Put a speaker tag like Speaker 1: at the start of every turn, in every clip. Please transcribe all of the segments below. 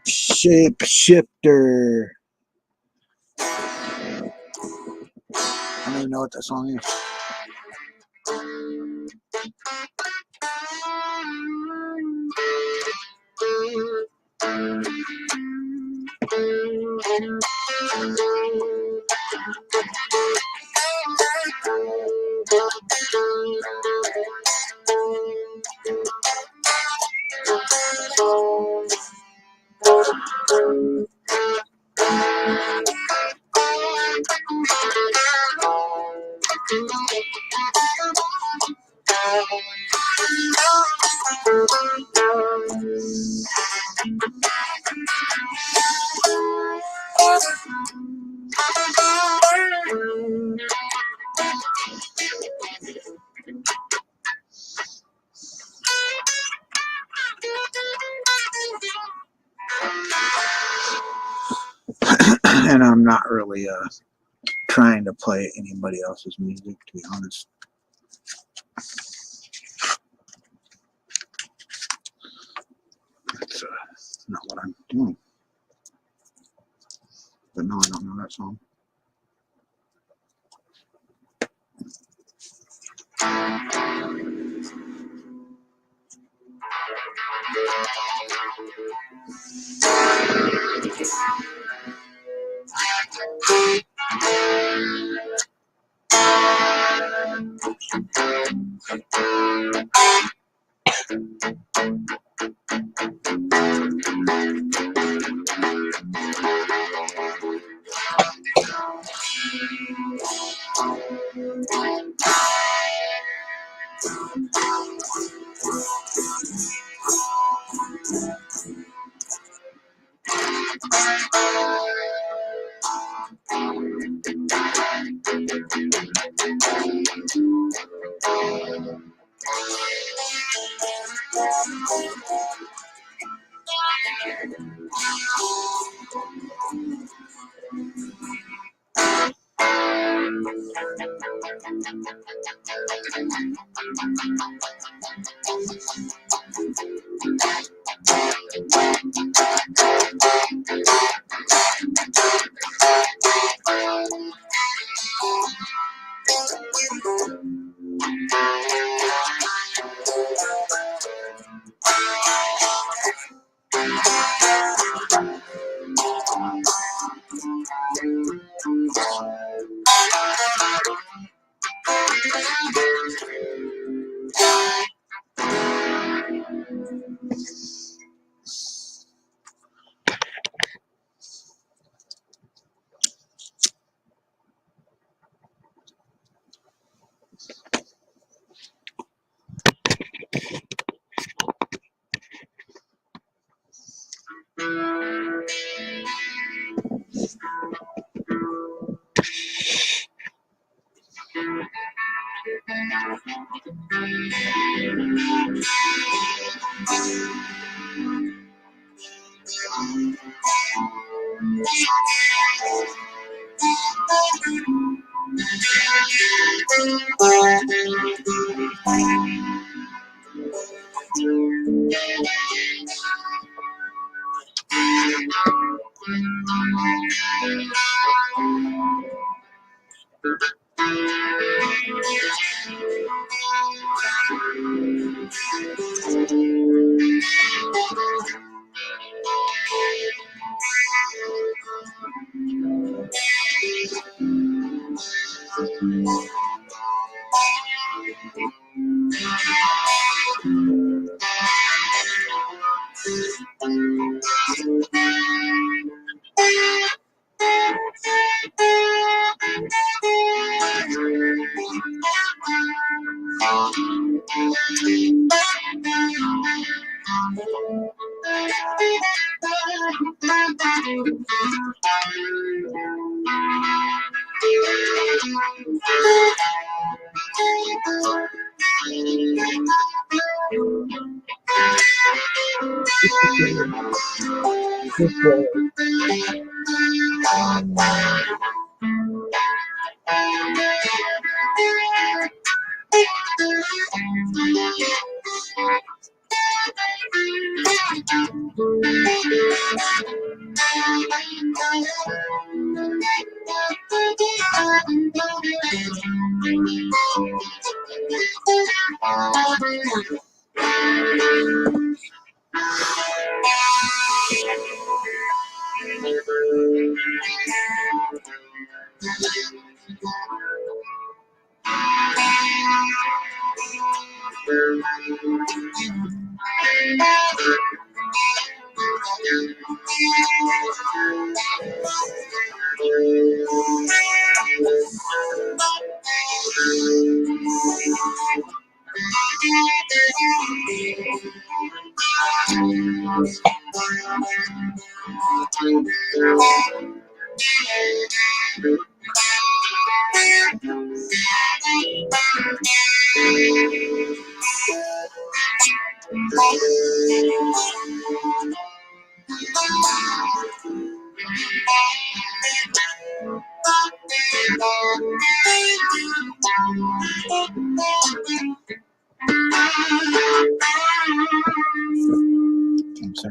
Speaker 1: Shapeshifter. I don't even know what that song is. And I'm not really trying to play anybody else's music, to be honest. That's not what I'm doing. But no, I don't know that song. Consider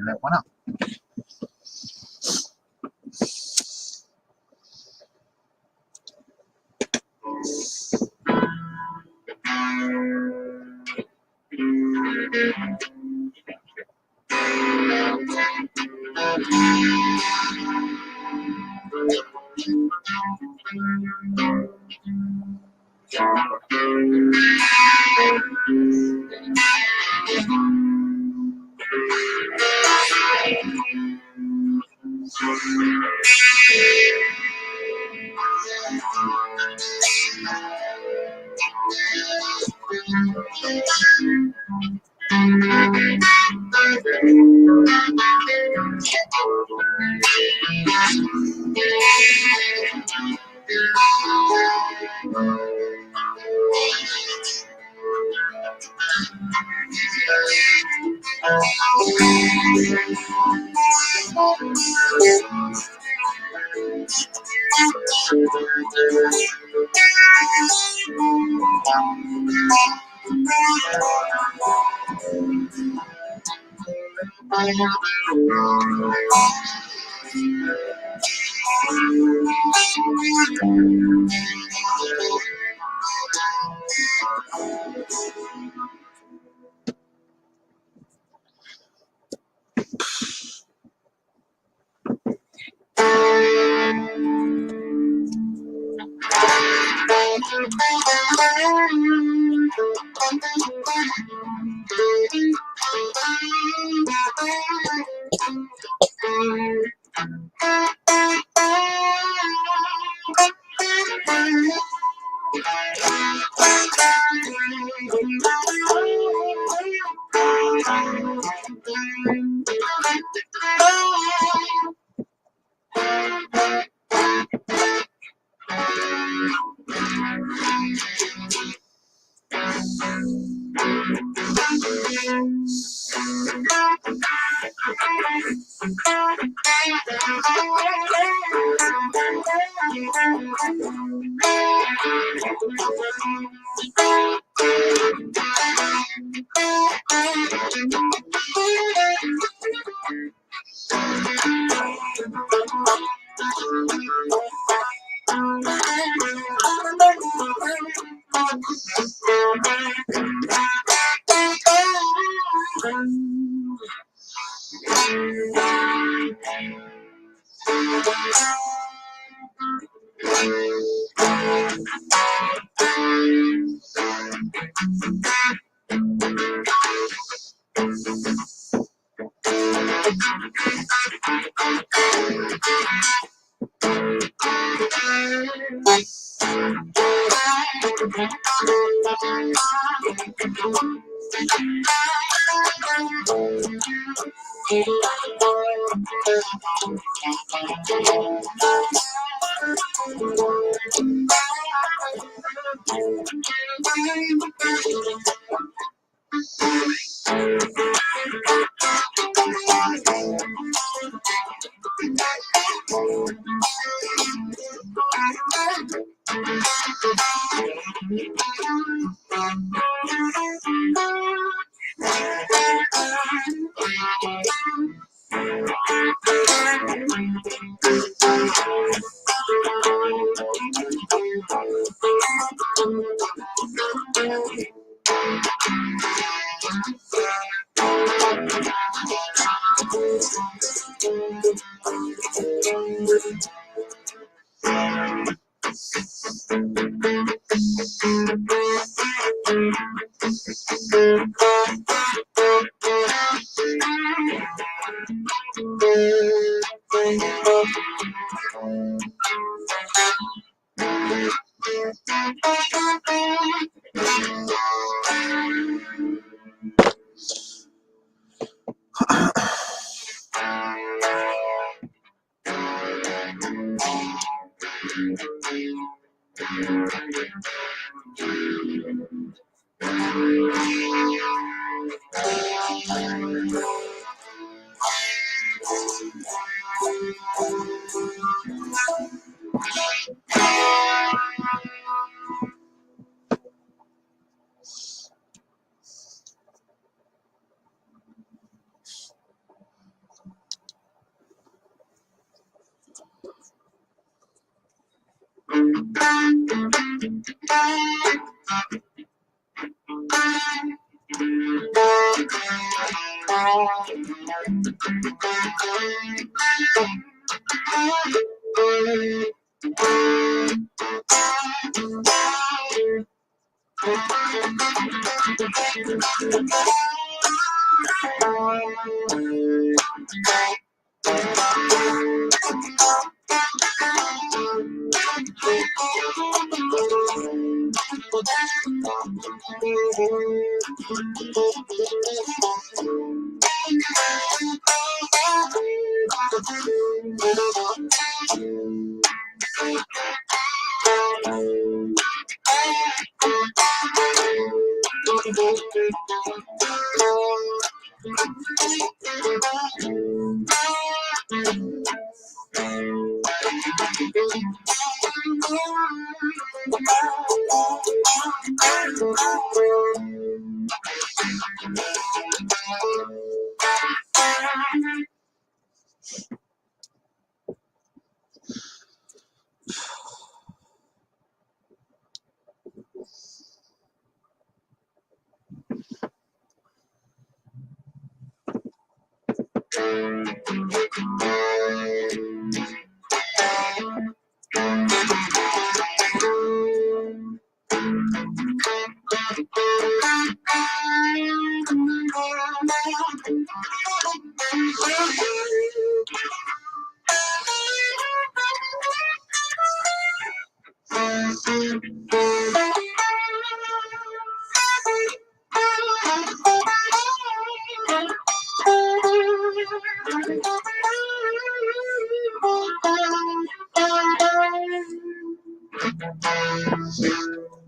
Speaker 1: that one out.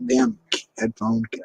Speaker 1: Damn headphone cat.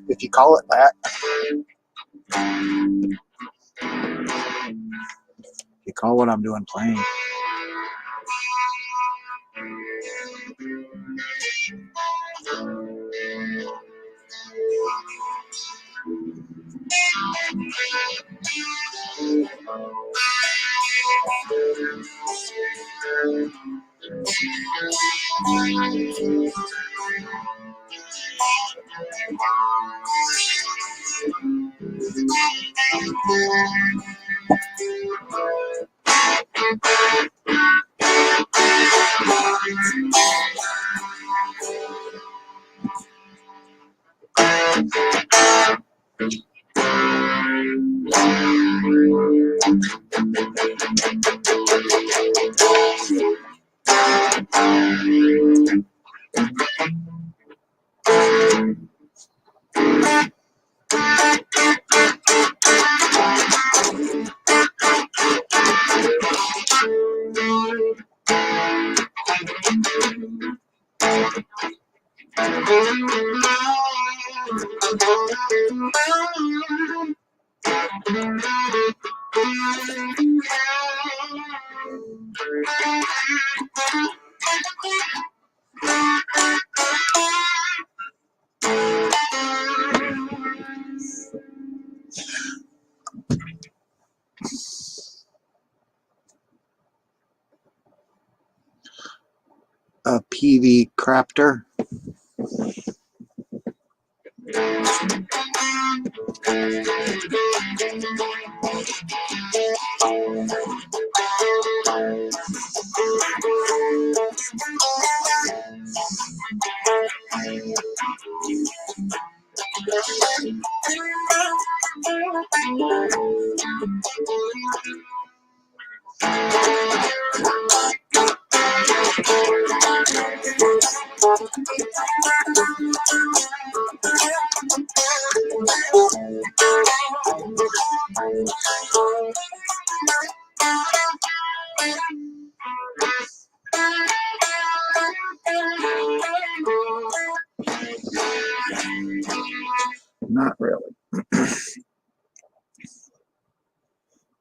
Speaker 1: If you call it that. You call what I'm doing playing. A PV crafter.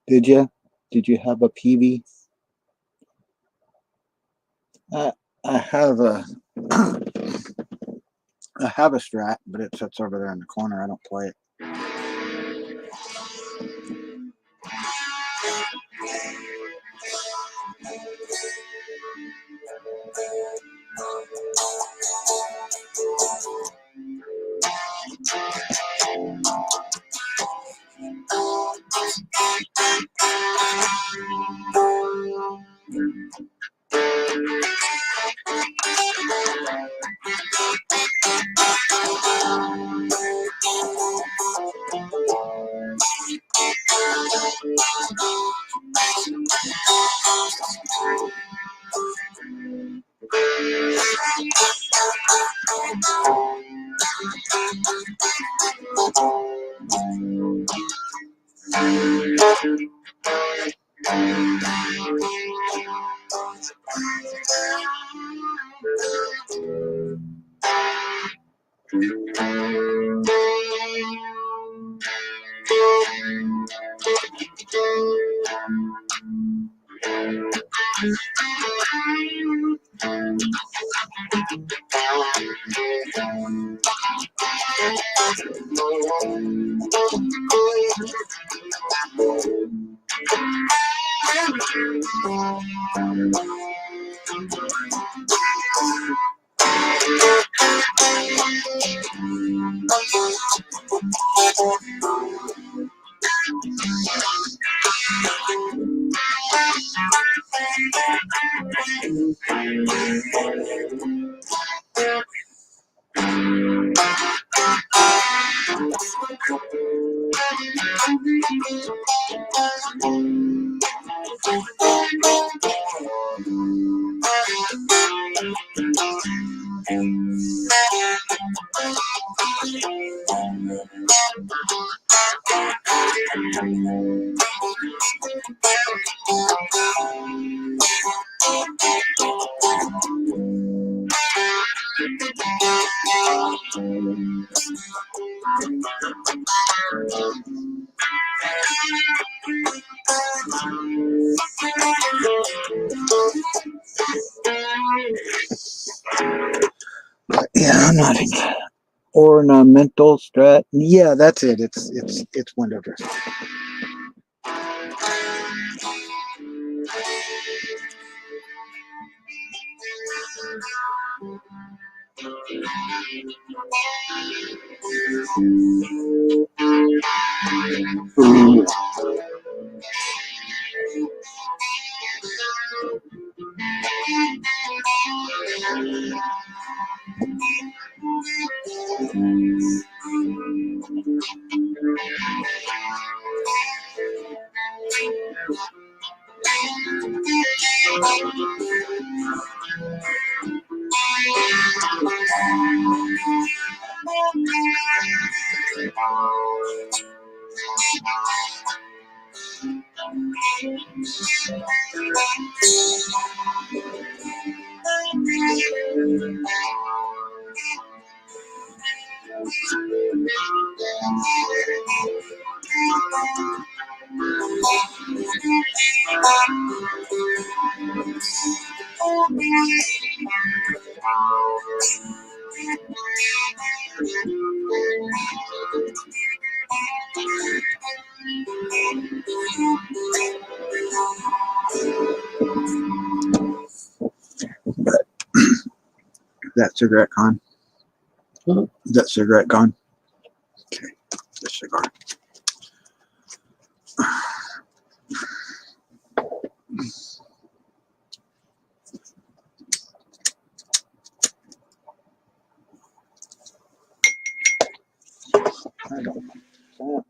Speaker 1: Did you? Did you have a PV? I have a I have a Strat, but it sits over there in the corner. I don't play it. Yeah, I'm not in ornamental Strat. Yeah, that's it. It's window dressing. But that cigarette gone? Is that cigarette gone? Okay, the cigar. I don't know.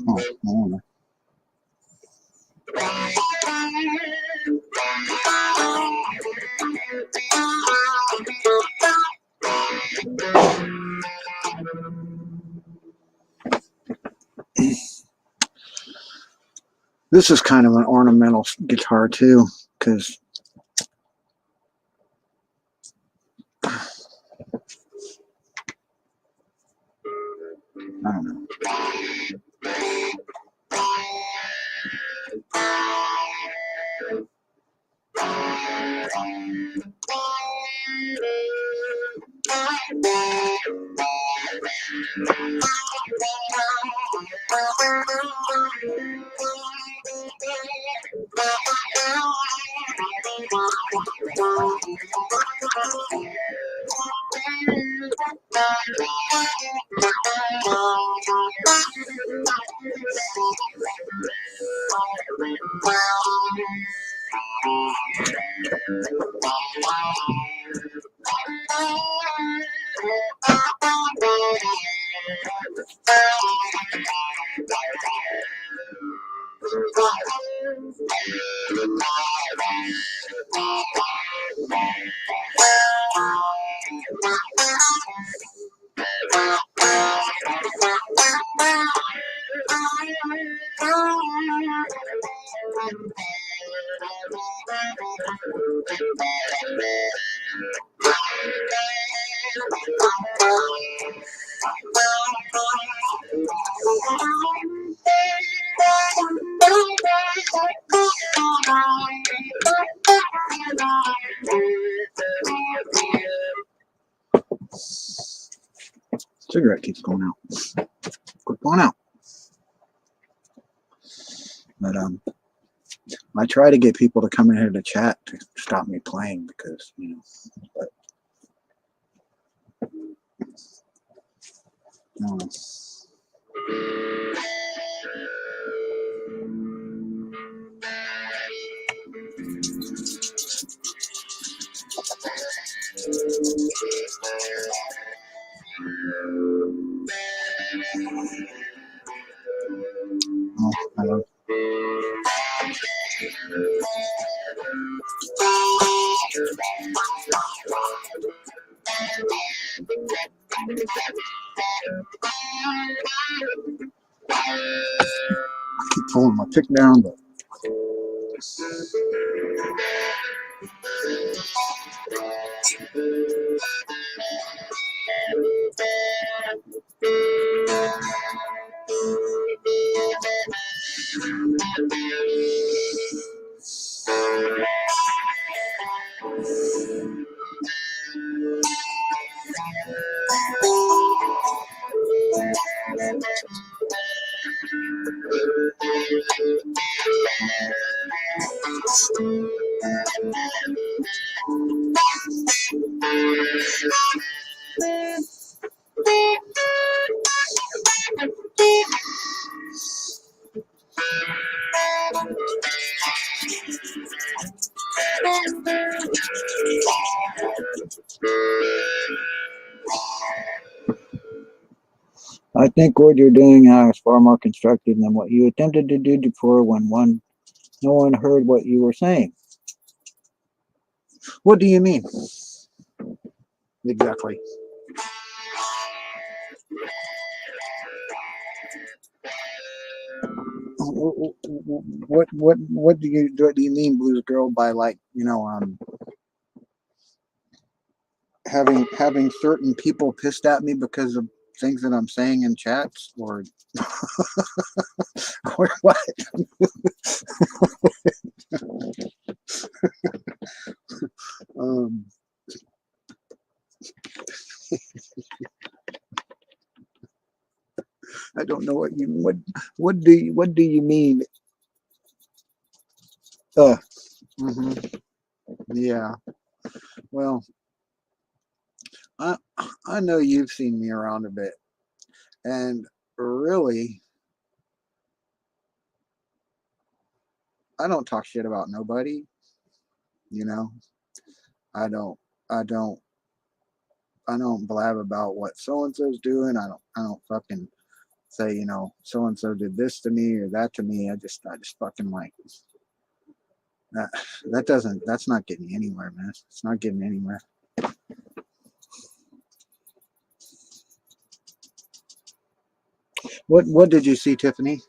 Speaker 1: Oh, I don't know. This is kind of an ornamental guitar too, because I don't know. Cigarette keeps going out. Quit going out. But I try to get people to come in here to chat to stop me playing because, you know, but I love. I keep pulling my pick down, but I think what you're doing now is far more constructive than what you attempted to do before when no one heard what you were saying. What do you mean? Exactly. What do you mean, Blues Girl, by, like, you know, having certain people pissed at me because of things that I'm saying in chats, or or what? um I don't know what do you mean? Mm-hmm. Yeah. Well, I know you've seen me around a bit, and really, I don't talk shit about nobody. You know, I don't, I don't, I don't blab about what so and so's doing. I don't fucking say, you know, so and so did this to me or that to me. I just fucking like that. That's not getting me anywhere, man. It's not getting me anywhere. What did you see, Tiffany?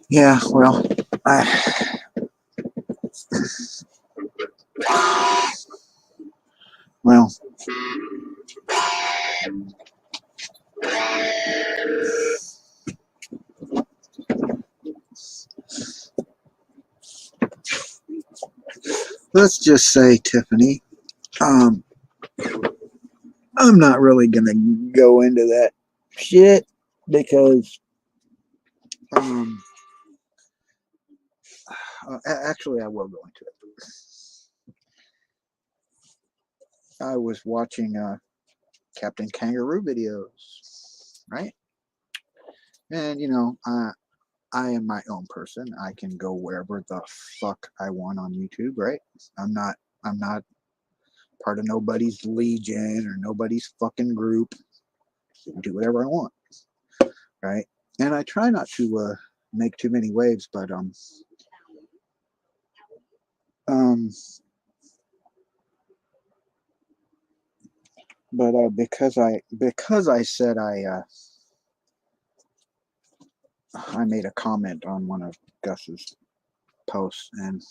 Speaker 1: Yeah, well, I well, let's just say, Tiffany, um, I'm not really gonna go into that shit because um, actually, I will go into it. I was watching Captain Kangaroo videos, right? And you know, I am my own person. I can go wherever the fuck I want on YouTube, right? I'm not I'm not part of nobody's legion or nobody's fucking group. Do whatever I want, right? And I try not to make too many waves, but um because I said I made a comment on one of Gus's posts and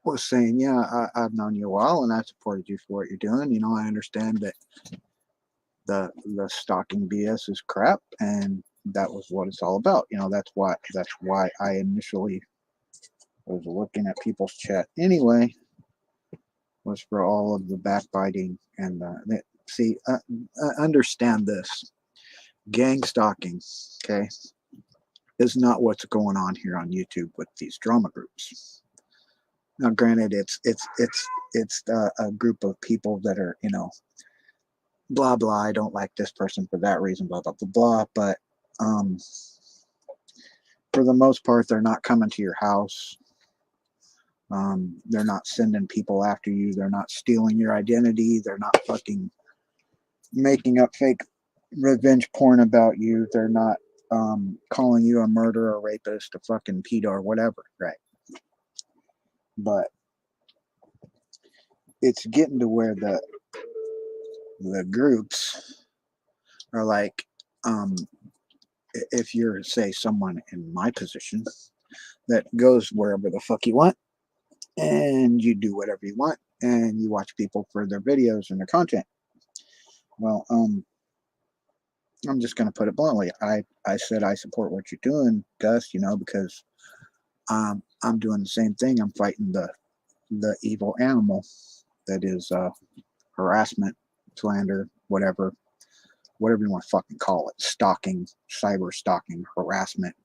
Speaker 1: was saying, yeah, I've known you a while and I supported you for what you're doing. You know, I understand that the stalking BS is crap, and that was what it's all about. You know, that's why I initially was looking at people's chat anyway, was for all of the backbiting and see, understand this: gang stalking, okay, is not what's going on here on YouTube with these drama groups. Now, granted, it's a group of people that are, you know, blah blah. I don't like this person for that reason, blah blah blah blah. But um, for the most part, they're not coming to your house. They're not sending people after you. They're not stealing your identity. They're not fucking making up fake revenge porn about you. They're not calling you a murderer, a rapist, a fucking pedo, or whatever, right? But it's getting to where the groups are like, um, if you're, say, someone in my position that goes wherever the fuck you want and you do whatever you want and you watch people for their videos and their content. Well, I'm just going to put it bluntly. I said I support what you're doing, Gus, you know, because I'm doing the same thing. I'm fighting the evil animal that is harassment, slander, whatever you want to fucking call it, stalking, cyber stalking, harassment.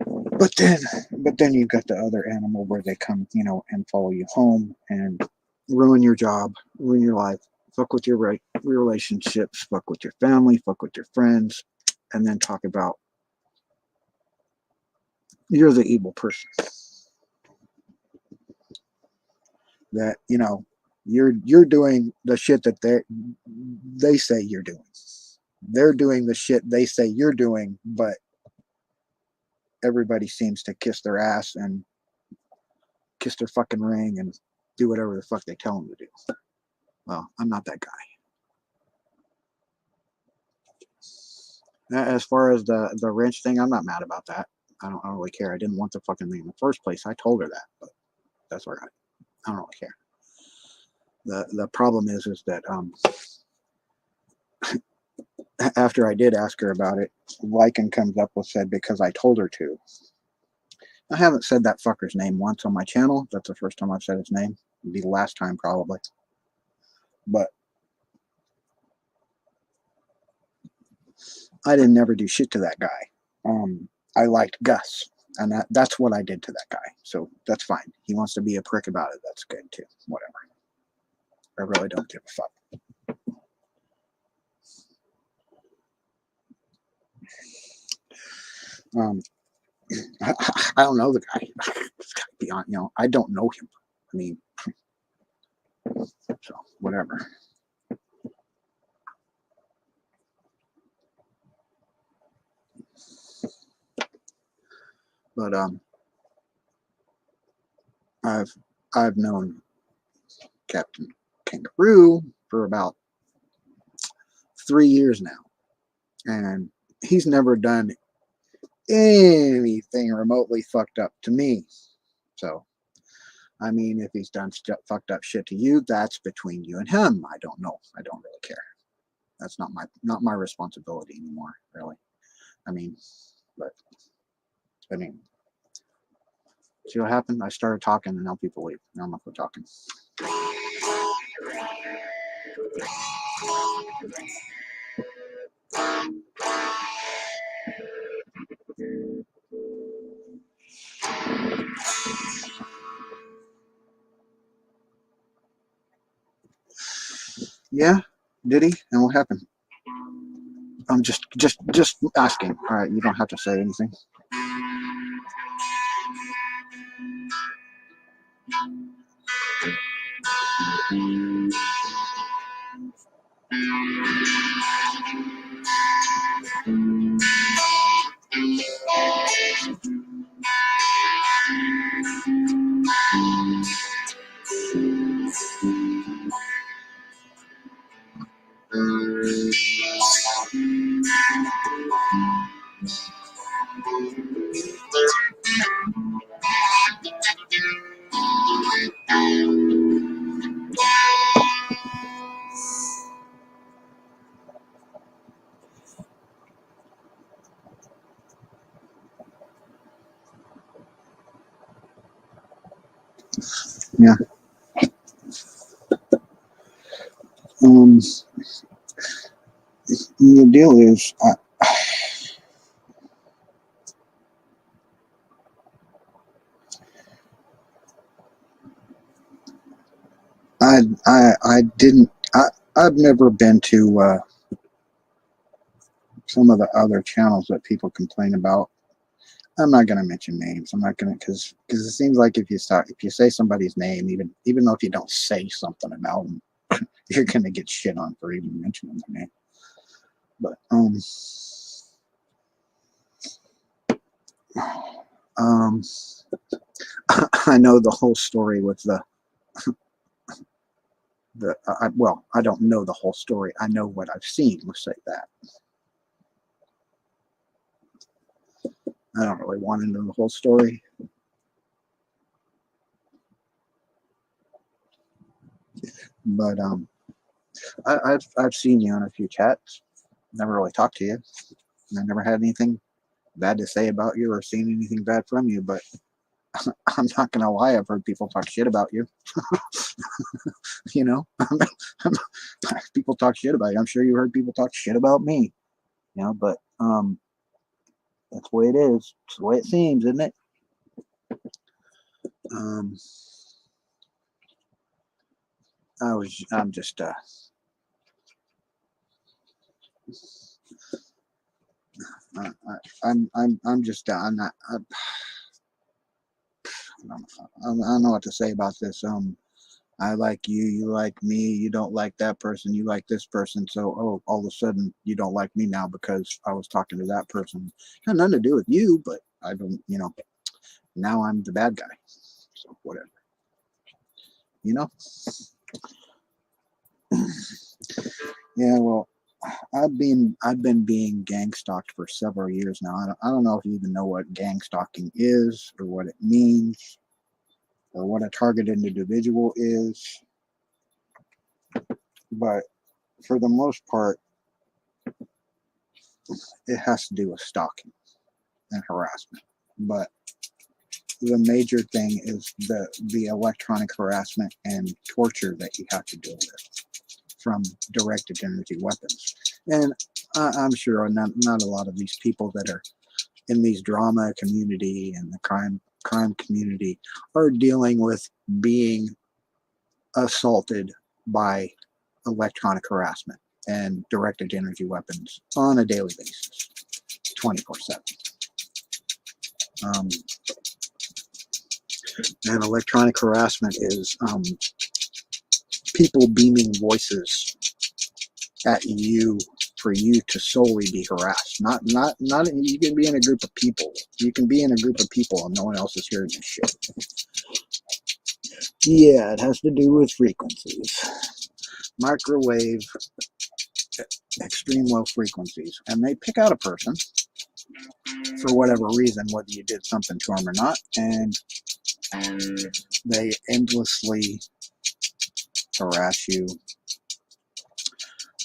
Speaker 1: But then you've got the other animal where they come, you know, and follow you home and ruin your job, ruin your life, fuck with your relationships, fuck with your family, fuck with your friends, and then talk about you're the evil person. That, you know, you're doing the shit that they say you're doing. They're doing the shit they say you're doing, but everybody seems to kiss their ass and kiss their fucking ring and do whatever the fuck they tell them to do. Well, I'm not that guy. As far as the wrench thing, I'm not mad about that. I don't really care. I didn't want the fucking thing in the first place. I told her that, but that's all right. I don't really care. The problem is that after I did ask her about it, Lycan comes up with said because I told her to. I haven't said that fucker's name once on my channel. That's the first time I've said his name. It'll be the last time probably. But I didn't ever do shit to that guy. I liked Gus, and that's what I did to that guy. So that's fine. He wants to be a prick about it. That's good too. Whatever. I really don't give a fuck. I don't know the guy. Beyond, I don't know him. I mean, so whatever. But I've known Captain Kangaroo for about 3 years now, and he's never done anything remotely fucked up to me. So, I mean, if he's done fucked up shit to you, that's between you and him. I don't know. I don't really care. That's not my responsibility anymore, really. I mean, see what happened? I started talking and now people leave. Now I'm not talking. Yeah, did he? And what happened? I'm just asking. All right, you don't have to say anything. Yeah. The deal is, I've never been to some of the other channels that people complain about. I'm not gonna mention names. I'm not gonna because it seems like if you say somebody's name, even though if you don't say something about them, you're gonna get shit on for even mentioning their name. But I know the whole story with well, I don't know the whole story. I know what I've seen. Let's say that. I don't really want to know the whole story. But I've seen you on a few chats. Never really talked to you. I never had anything bad to say about you or seen anything bad from you. But I'm not gonna lie. I've heard people talk shit about you. People talk shit about you. I'm sure you heard people talk shit about me. But that's the way it is. It's the way it seems, isn't it? I'm just I'm just I'm not I don't know what to say about this. I like you, you like me, you don't like that person, you like this person. So all of a sudden you don't like me now because I was talking to that person. It had nothing to do with you, but I don't, now I'm the bad guy. So whatever. you know? Yeah, well, I've been being gang stalked for several years now. I don't know if you even know what gang stalking is or what it means or what a targeted individual is, but for the most part, it has to do with stalking and harassment. But the major thing is the electronic harassment and torture that you have to deal with from directed energy weapons. And I'm sure not a lot of these people that are in these drama community and the crime community are dealing with being assaulted by electronic harassment and directed energy weapons on a daily basis, 24/7. Um, and electronic harassment is people beaming voices at you for you to solely be harassed. Not. You can be in a group of people. You can be in a group of people and no one else is hearing this shit. Yeah, it has to do with frequencies, microwave, extreme low frequencies, and they pick out a person for whatever reason, whether you did something to them or not, and they endlessly harass you,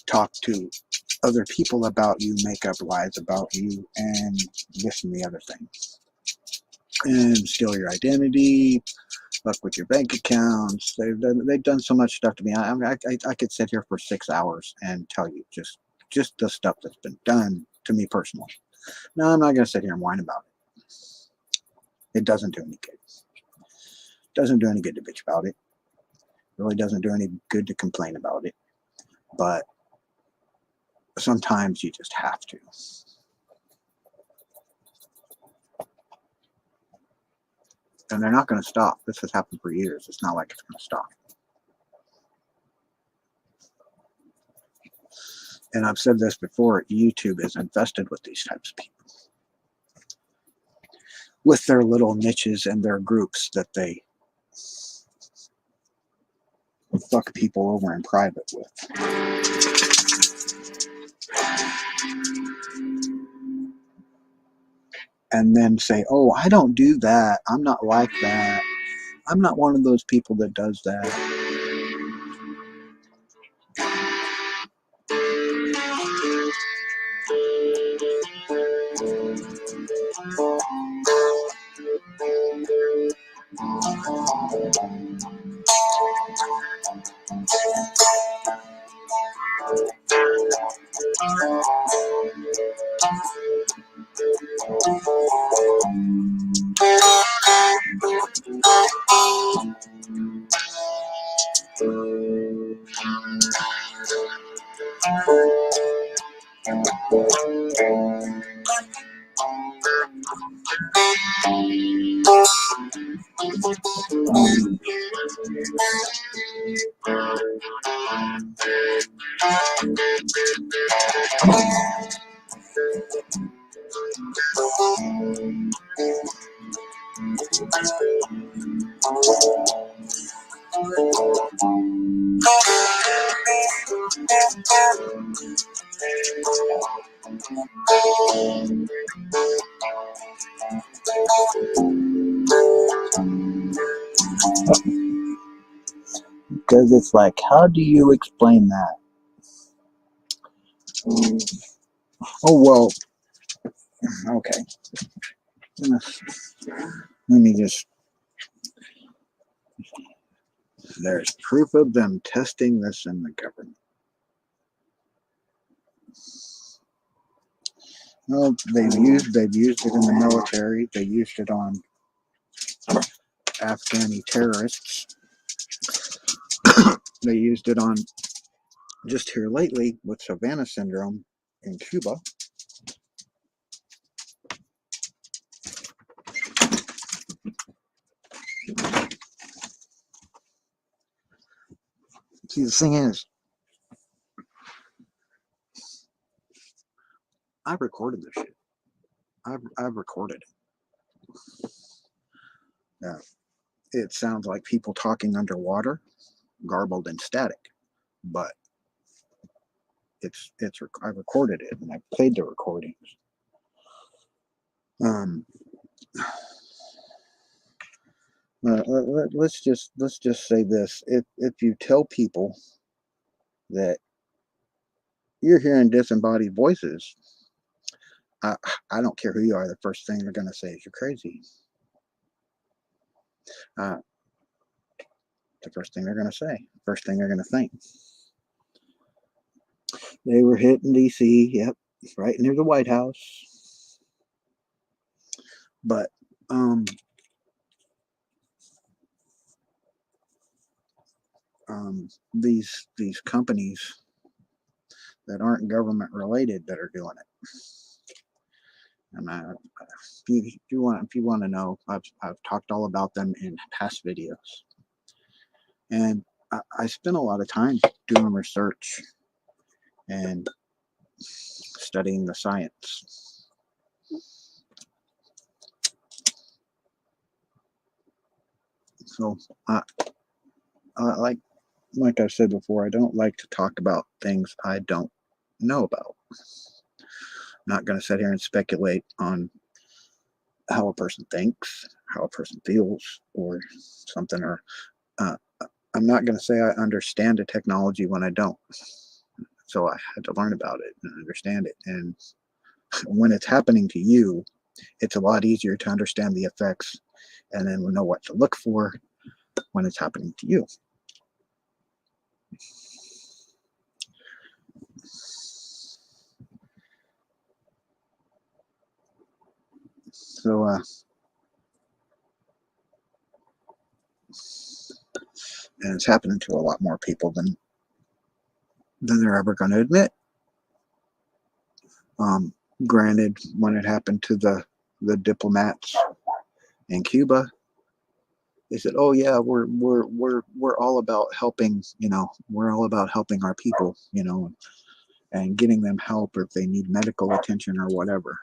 Speaker 1: talk to other people about you, make up lies about you, and this and the other thing, and steal your identity, fuck with your bank accounts. They've done so much stuff to me. I could sit here for 6 hours and tell you just the stuff that's been done to me personally. No, I'm not gonna sit here and whine about it. It doesn't do any good. It doesn't do any good to bitch about it. It really doesn't do any good to complain about it. But sometimes you just have to. And they're not going to stop. This has happened for years. It's not like it's going to stop. And I've said this before, YouTube is infested with these types of people, with their little niches and their groups that they fuck people over in private with. And then say, oh, I don't do that. I'm not like that. I'm not one of those people that does that. Because it's like, how do you explain that? Oh, well, okay. Let me just, there's proof of them testing this in the government. Well, they've used it in the military. They used it on Afghani terrorists. They used it on, just here lately, with Savannah syndrome in Cuba. See, the thing is, I've recorded this shit. I've recorded it. Yeah. it sounds like people talking underwater, garbled and static, but I recorded it and I played the recordings. Um, let's just say this: if you tell people that you're hearing disembodied voices, I I don't care who you are. The first thing they're going to say is you're crazy. Uh, the first thing they're going to say. First thing they're going to think. They were hit in D.C. Yep, right near the White House. But these companies that aren't government related that are doing it. And if you want to know, I've talked all about them in past videos, and I spent a lot of time doing research and studying the science. So like I've said before, I don't like to talk about things I don't know about. Not going to sit here and speculate on how a person thinks, how a person feels, or something. Or I'm not going to say I understand a technology when I don't. So I had to learn about it and understand it. And when it's happening to you, it's a lot easier to understand the effects and then know what to look for when it's happening to you. So, and it's happening to a lot more people than they're ever going to admit. Granted, when it happened to the diplomats in Cuba, they said, "Oh yeah, we're all about helping. We're all about helping our people. And getting them help if they need medical attention or whatever."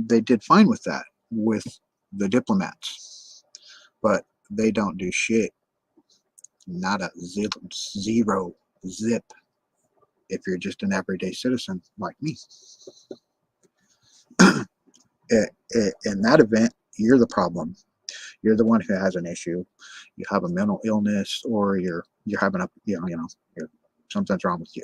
Speaker 1: They did fine with that with the diplomats, but they don't do shit. Not a zero zip if you're just an everyday citizen like me. In that event, you're the problem. You're the one who has an issue. You have a mental illness, or you're having something's wrong with you.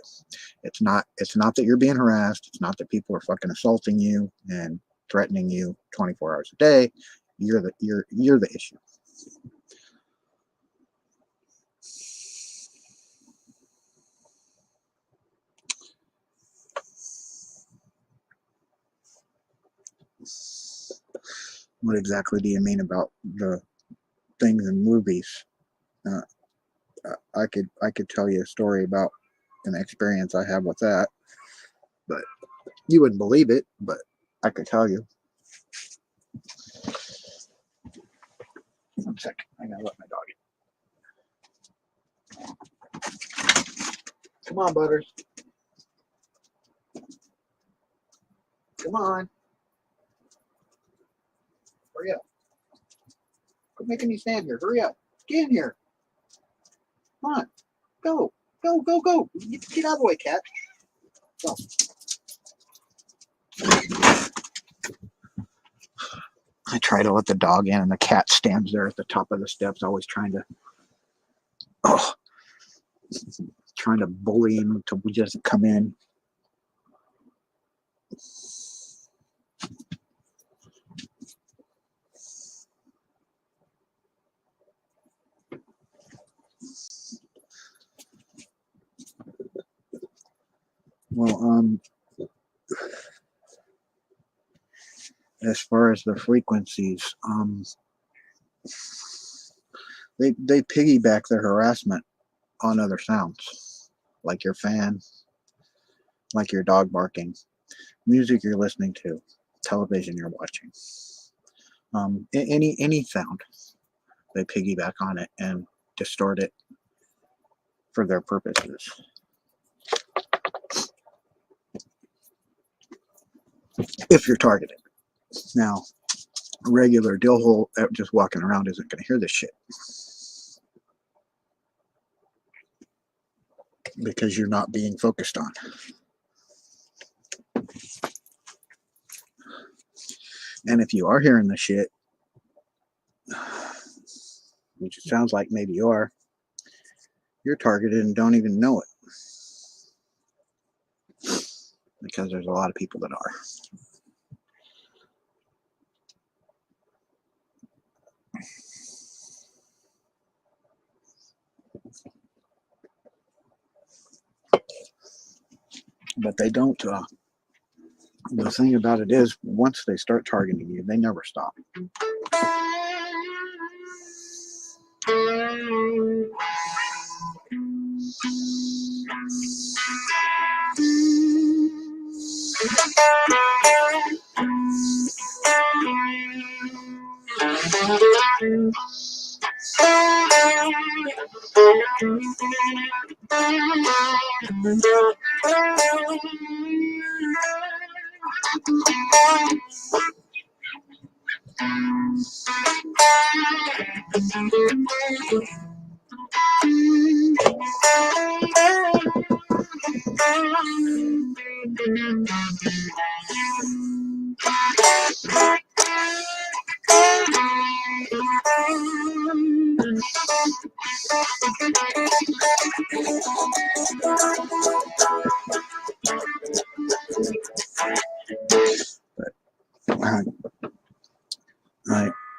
Speaker 1: It's not that you're being harassed. It's not that people are fucking assaulting you and threatening you 24 hours a day. You're the issue. What exactly do you mean about the things in movies? Uh, I could tell you a story about an experience I had with that, but you wouldn't believe it. But I could tell you. 1 second, I gotta let my dog in. Come on, Butters. Come on. Hurry up. Quit making me stand here. Hurry up. Get in here. Come on. Go. Go, go, go. Get out of the way, cat. Go. I try to let the dog in, and the cat stands there at the top of the steps, always trying to bully him until he doesn't come in. Well, as far as the frequencies, they piggyback their harassment on other sounds, like your fan, like your dog barking, music you're listening to, television you're watching, any sound. They piggyback on it and distort it for their purposes. If you're targeted. Now, A regular dill hole just walking around isn't going to hear this shit. Because you're not being focused on. And if you are hearing the shit, which it sounds like maybe you are, you're targeted and don't even know it. Because there's a lot of people that are. But they don't. The thing about it is, once they start targeting you, they never stop.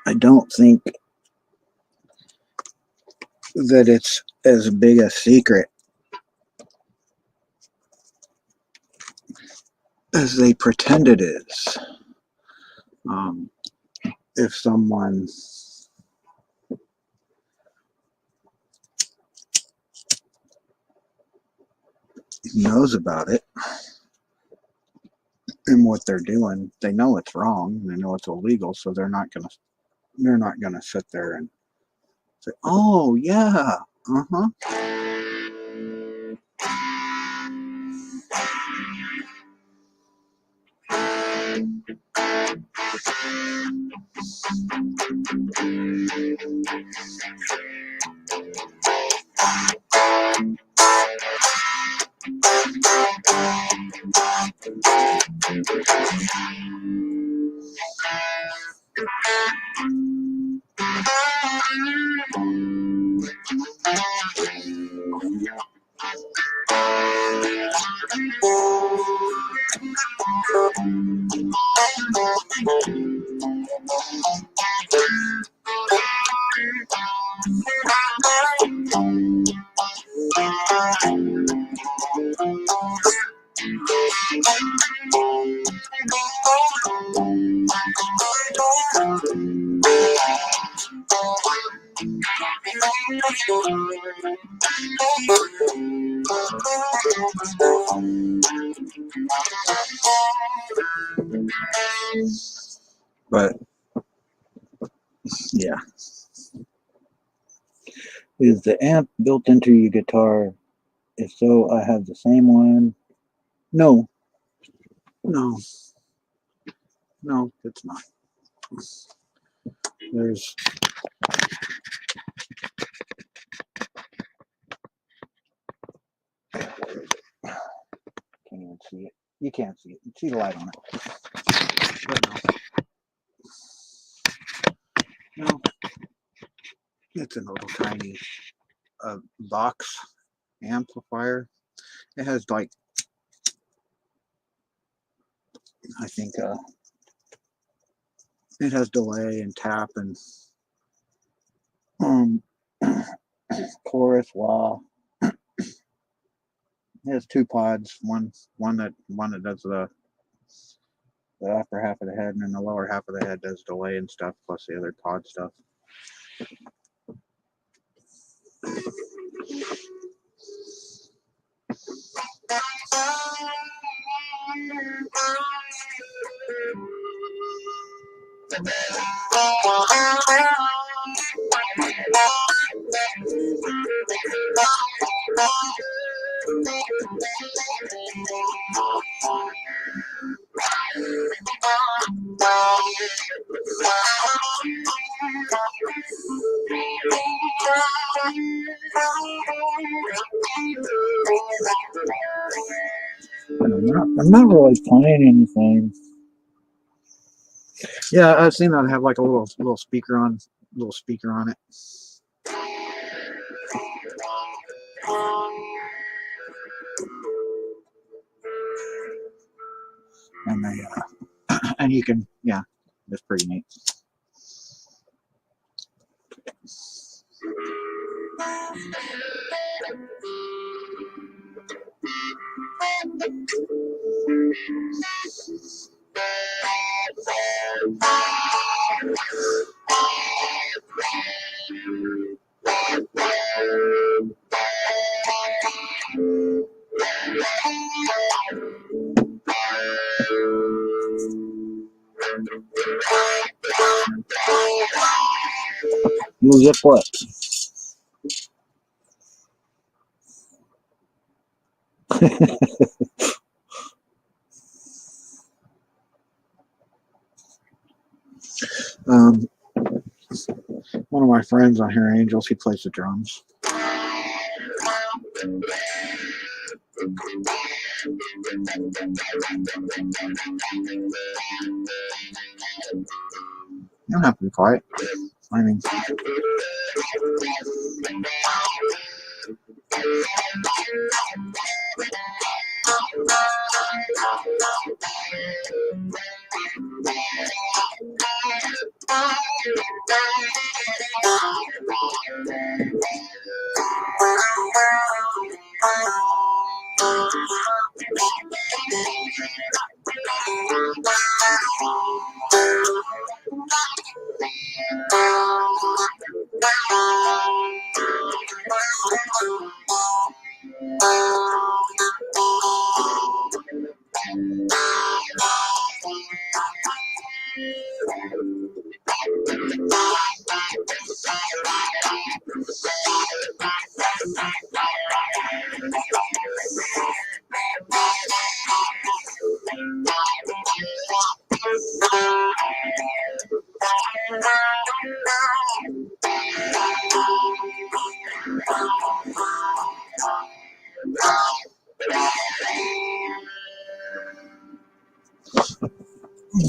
Speaker 1: I don't think that it's as big a secret as they pretend it is. If someone knows about it and what they're doing, they know it's wrong, they know it's illegal, so they're not gonna sit there and say, oh yeah, But yeah. Is the amp built into your guitar? If so, I have the same one. No, no, it's not. There's can't even see it. You can't see it. You see the light on it. But no, it's a little tiny box amplifier. It has like, I think it has delay and tap and chorus, wah. It has two pods. One that does the upper half of the head, and then the lower half of the head does delay and stuff, plus the other pod stuff. I'm not really playing anything. Yeah, I've seen that have like a little speaker on it. And they and you can, yeah, that's pretty neat. You zip what? um, One of my friends on here, Angels, he plays the drums. You don't have to be quiet. I mean,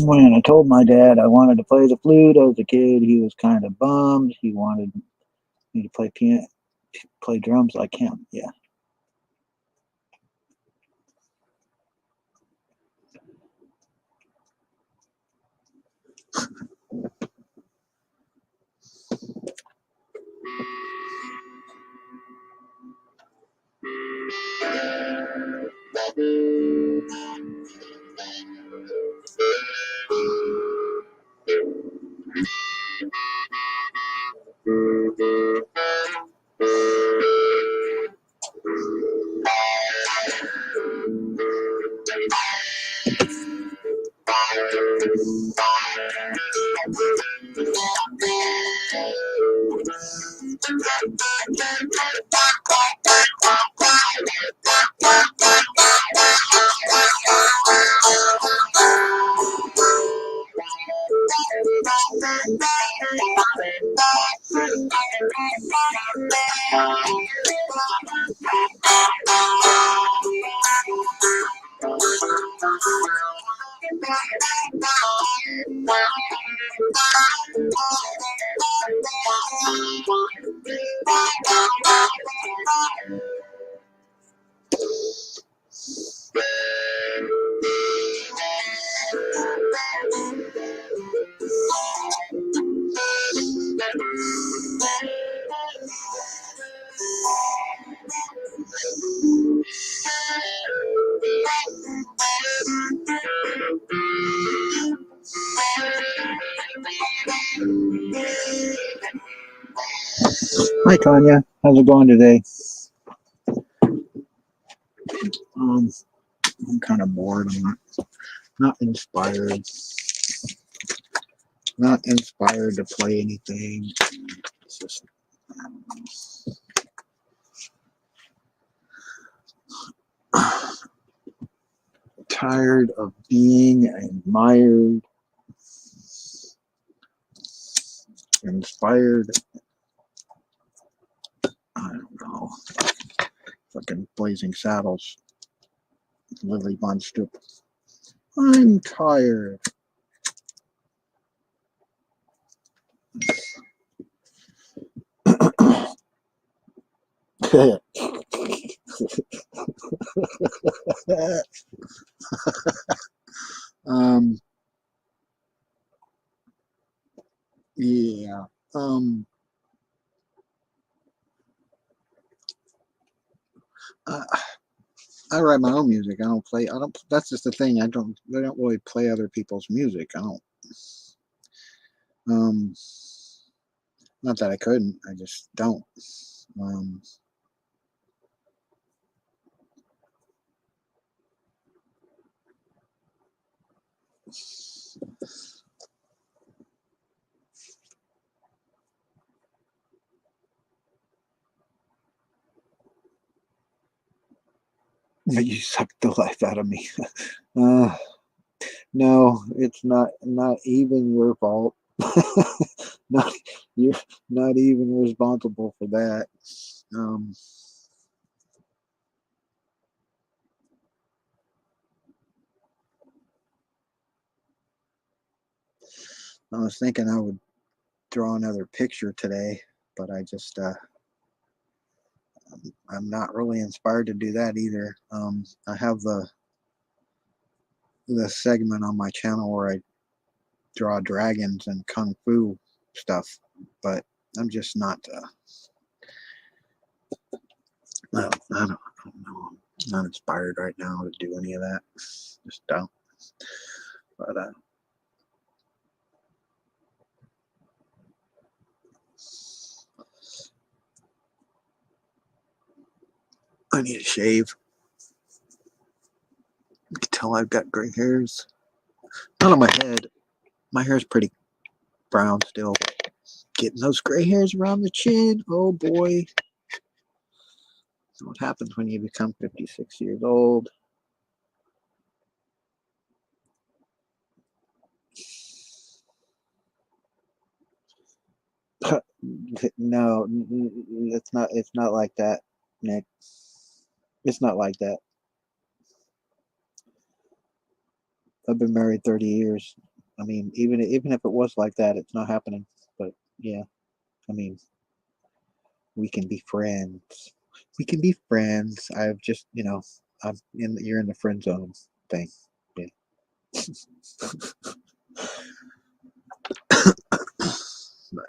Speaker 1: when I told my dad I wanted to play the flute as a kid, he was kind of bummed. He wanted me to play drums like him. Yeah. Hi, Tanya. How's it going today? I'm kind of bored. I'm not inspired. Not inspired to play anything. It's just, tired of being admired Inspired. I don't know. Fucking Blazing Saddles. Lily Von Stoop. I'm tired. um, yeah. Uh, I write my own music. I don't play. I don't. That's just the thing. I don't. I don't really play other people's music. I don't. Um, not that I couldn't. I just don't. Um, you sucked the life out of me. Uh, no, it's not even your fault. not you're not even responsible for that. Um, I was thinking I would draw another picture today, but I'm not really inspired to do that either. I have the segment on my channel where I draw dragons and kung fu stuff, but I'm just not. I don't know. I'm not inspired right now to do any of that. Just don't. But I need a shave. You can tell I've got gray hairs. Not on my head. My hair's pretty brown still. Getting those gray hairs around the chin. Oh boy. What happens when you become 56 years old? No, it's not. It's not like that, Nick. It's not like that. I've been married 30 years. I mean, even if it was like that, it's not happening. But yeah, I mean, we can be friends. We can be friends. I've just, I'm in. You're in the friend zone thing. Yeah. but,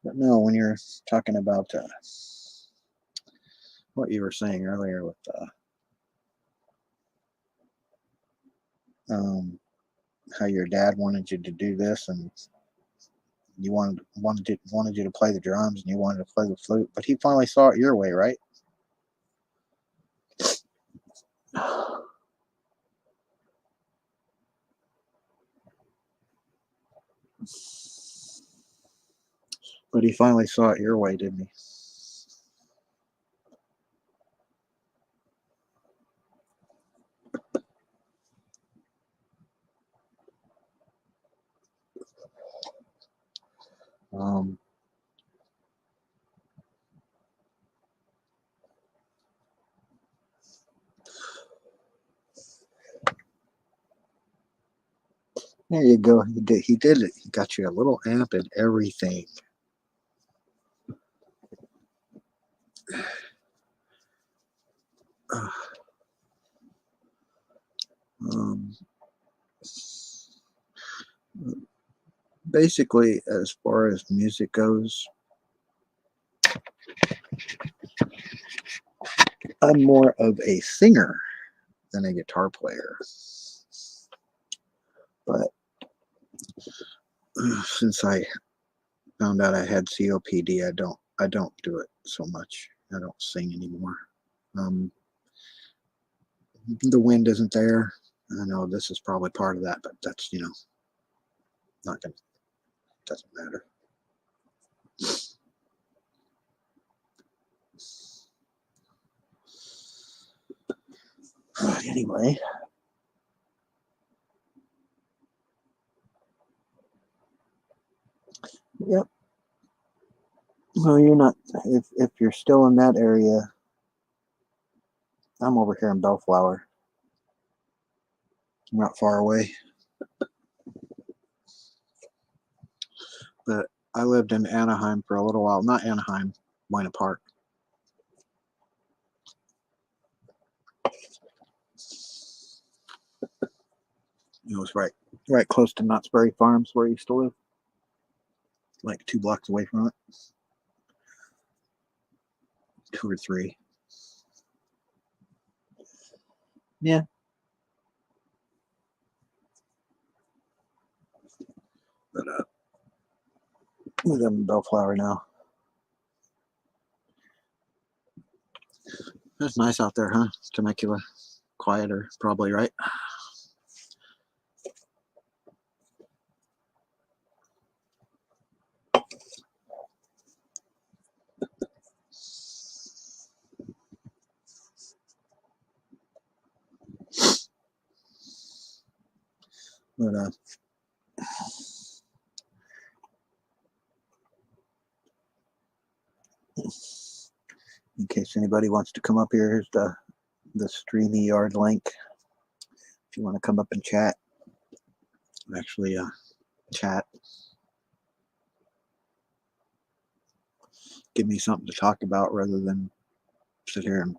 Speaker 1: but no, when you're talking about what you were saying earlier with um, how your dad wanted you to do this and you wanted you to play the drums and you wanted to play the flute, but he finally saw it your way, right? But he finally saw it your way, didn't he? Um, there you go. He did. He did it. He got you a little amp and everything. Um, basically, as far as music goes, I'm more of a singer than a guitar player. But since I found out I had COPD, I don't do it so much. I don't sing anymore. Um, the wind isn't there. I know this is probably part of that, but that's not gonna doesn't matter. Anyway, Yep. Well, you're not. If you're still in that area, I'm over here in Bellflower. I'm not far away. But I lived in Anaheim for a little while. Not Anaheim, Buena Park. It was right close to Knott's Berry Farms where I used to live. Like 2 blocks away from it. 2 or 3. Yeah. But we live in Bellflower now. It's nice out there, huh? Temecula. Quieter, probably, right? But in case anybody wants to come up here, here's the StreamYard link. If you want to come up and chat, actually chat, give me something to talk about rather than sit here and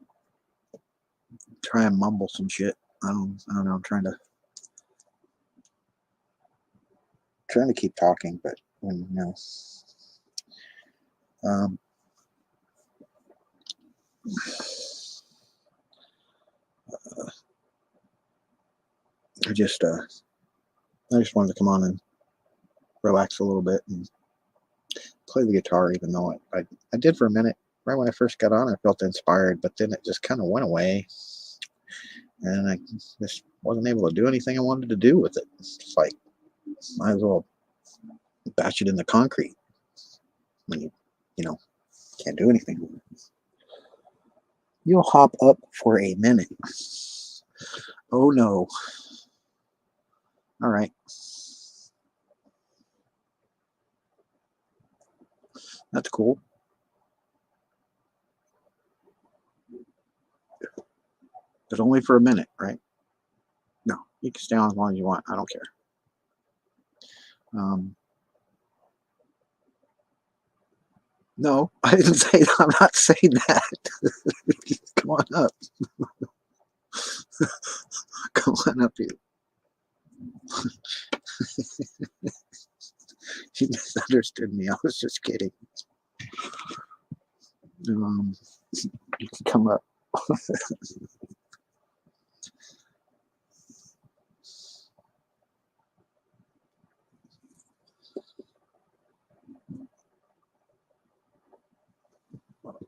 Speaker 1: try and mumble some shit. I don't know. I'm trying to keep talking, but you know, I just wanted to come on and relax a little bit and play the guitar, even though I did for a minute. Right when I first got on, I felt inspired, but then it just kind of went away, and I just wasn't able to do anything I wanted to do with it. It's like, might as well bash it in the concrete when you know can't do anything. You'll hop up for a minute. Oh no. All right. That's cool. But only for a minute, right? No, you can stay on as long as you want. I don't care. No, I didn't say that. I'm not saying that. Come on up. Come on up here. You misunderstood me. I was just kidding. You can come up.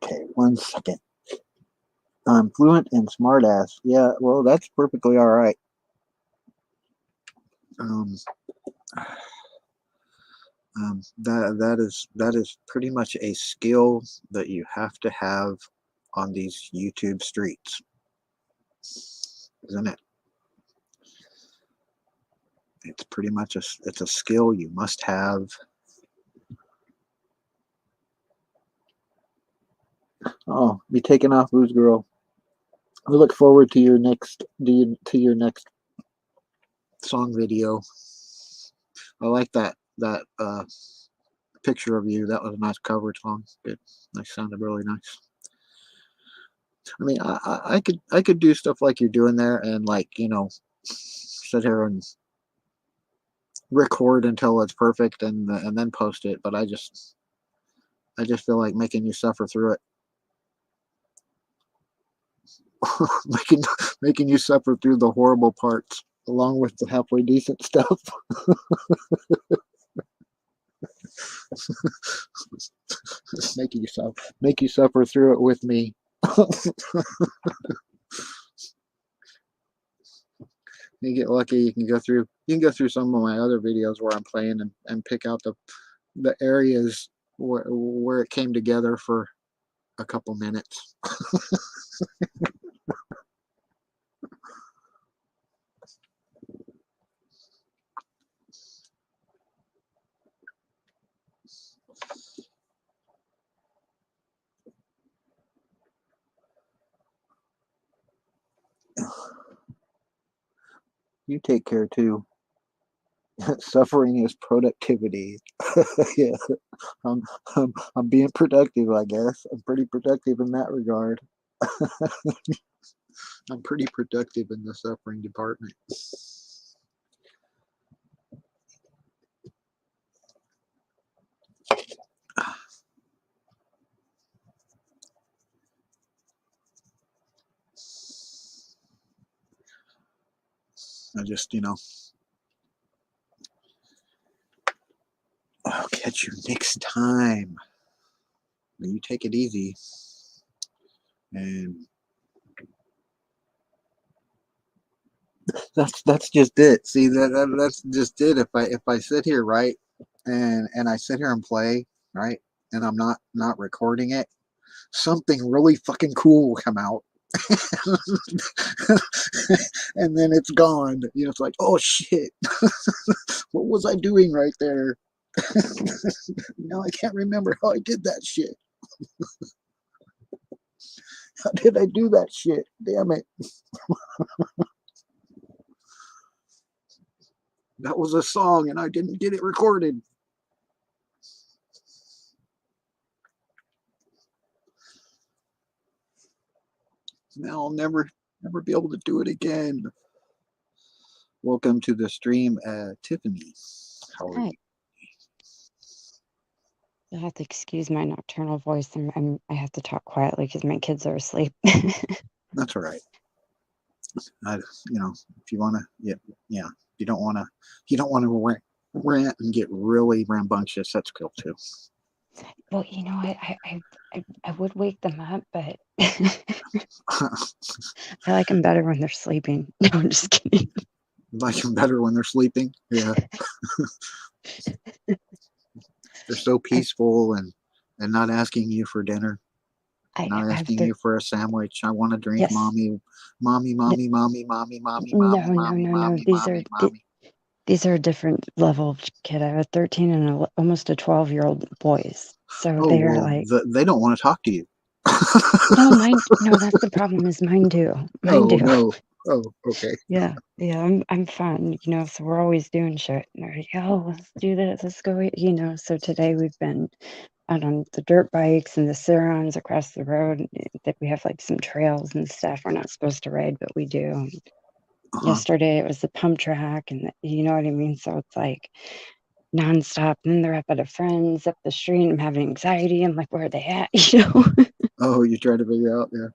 Speaker 1: Okay, 1 second. I'm fluent and smartass. Yeah, well, that's perfectly all right. That is pretty much a skill that you have to have on these YouTube streets, isn't it? It's pretty much it's a skill you must have. Oh, be taken off, Booze Girl. I look forward to your next song video. I like that picture of you. That was a nice cover song. Good, nice, sounded really nice. I mean, I could do stuff like you're doing there, and like sit here and record until it's perfect, and then post it. But I just feel like making you suffer through it. making you suffer through the horrible parts along with the halfway decent stuff. make you suffer through it with me. You get lucky, you can go through some of my other videos where I'm playing and pick out the areas where it came together for a couple minutes. You take care too. Suffering is productivity. Yeah, I'm, I'm being productive, I guess. I'm pretty productive in that regard. I'm pretty productive in the suffering department. I just, I'll catch you next time. You take it easy. And that's just it. See, that's just it. If I sit here, right, and I sit here and play, right, and I'm not recording it, something really fucking cool will come out. And then it's gone. It's like, oh shit, what was I doing right there? I can't remember how I did that shit. How did I do that shit? Damn it. That was a song and I didn't get it recorded. Now I'll never be able to do it again. Welcome to the stream, Tiffany. How are you?
Speaker 2: You'll have to excuse my nocturnal voice. I have to talk quietly because my kids are asleep.
Speaker 1: That's all right. If you want to, yeah. You don't want to rant and get really rambunctious. That's cool too.
Speaker 2: Well, I would wake them up, but I like them better when they're sleeping. No, I'm just kidding.
Speaker 1: Like them better when they're sleeping. Yeah. They're so peaceful and not asking you for dinner. Not asking you for a sandwich. I want a drink,
Speaker 2: yes.
Speaker 1: mommy, mommy, mommy, mommy, mommy, mommy,
Speaker 2: No,
Speaker 1: mommy, mommy, mommy, mommy, mommy.
Speaker 2: These are a different level of kid. I have a 13 and almost a 12-year-old boys. So
Speaker 1: Oh,
Speaker 2: they're
Speaker 1: well,
Speaker 2: like,
Speaker 1: they don't want to talk to you.
Speaker 2: no, mine. No, that's the problem. Is mine do. Mine
Speaker 1: Oh
Speaker 2: do.
Speaker 1: no. Oh, okay.
Speaker 2: Yeah. I'm fun. So we're always doing shit. And they're like, oh, let's do this. Let's go. So today we've been out on the dirt bikes and the Surons across the road. That we have like some trails and stuff. We're not supposed to ride, but we do. Yesterday it was the pump track, and you know what I mean. So it's like nonstop. And then they're up at a friend's up the street. I'm having anxiety. I'm like, where are they at?
Speaker 1: Oh, you try to figure out, yeah.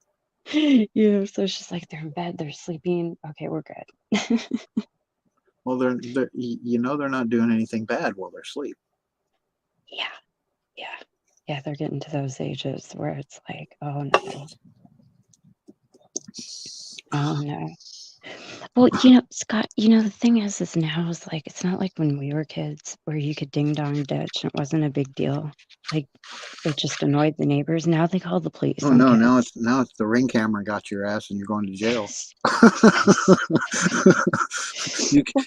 Speaker 2: So it's just like they're in bed, they're sleeping. Okay, we're good.
Speaker 1: Well, they're they're not doing anything bad while they're asleep.
Speaker 2: Yeah, they're getting to those ages where it's like, oh no. Oh no. Well, Scott, the thing is now is like, it's not like when we were kids where you could ding dong ditch and it wasn't a big deal. Like, it just annoyed the neighbors. Now they call the police
Speaker 1: Oh
Speaker 2: on
Speaker 1: no,
Speaker 2: kids.
Speaker 1: now it's the Ring camera got your ass and you're going to jail.
Speaker 2: Yes.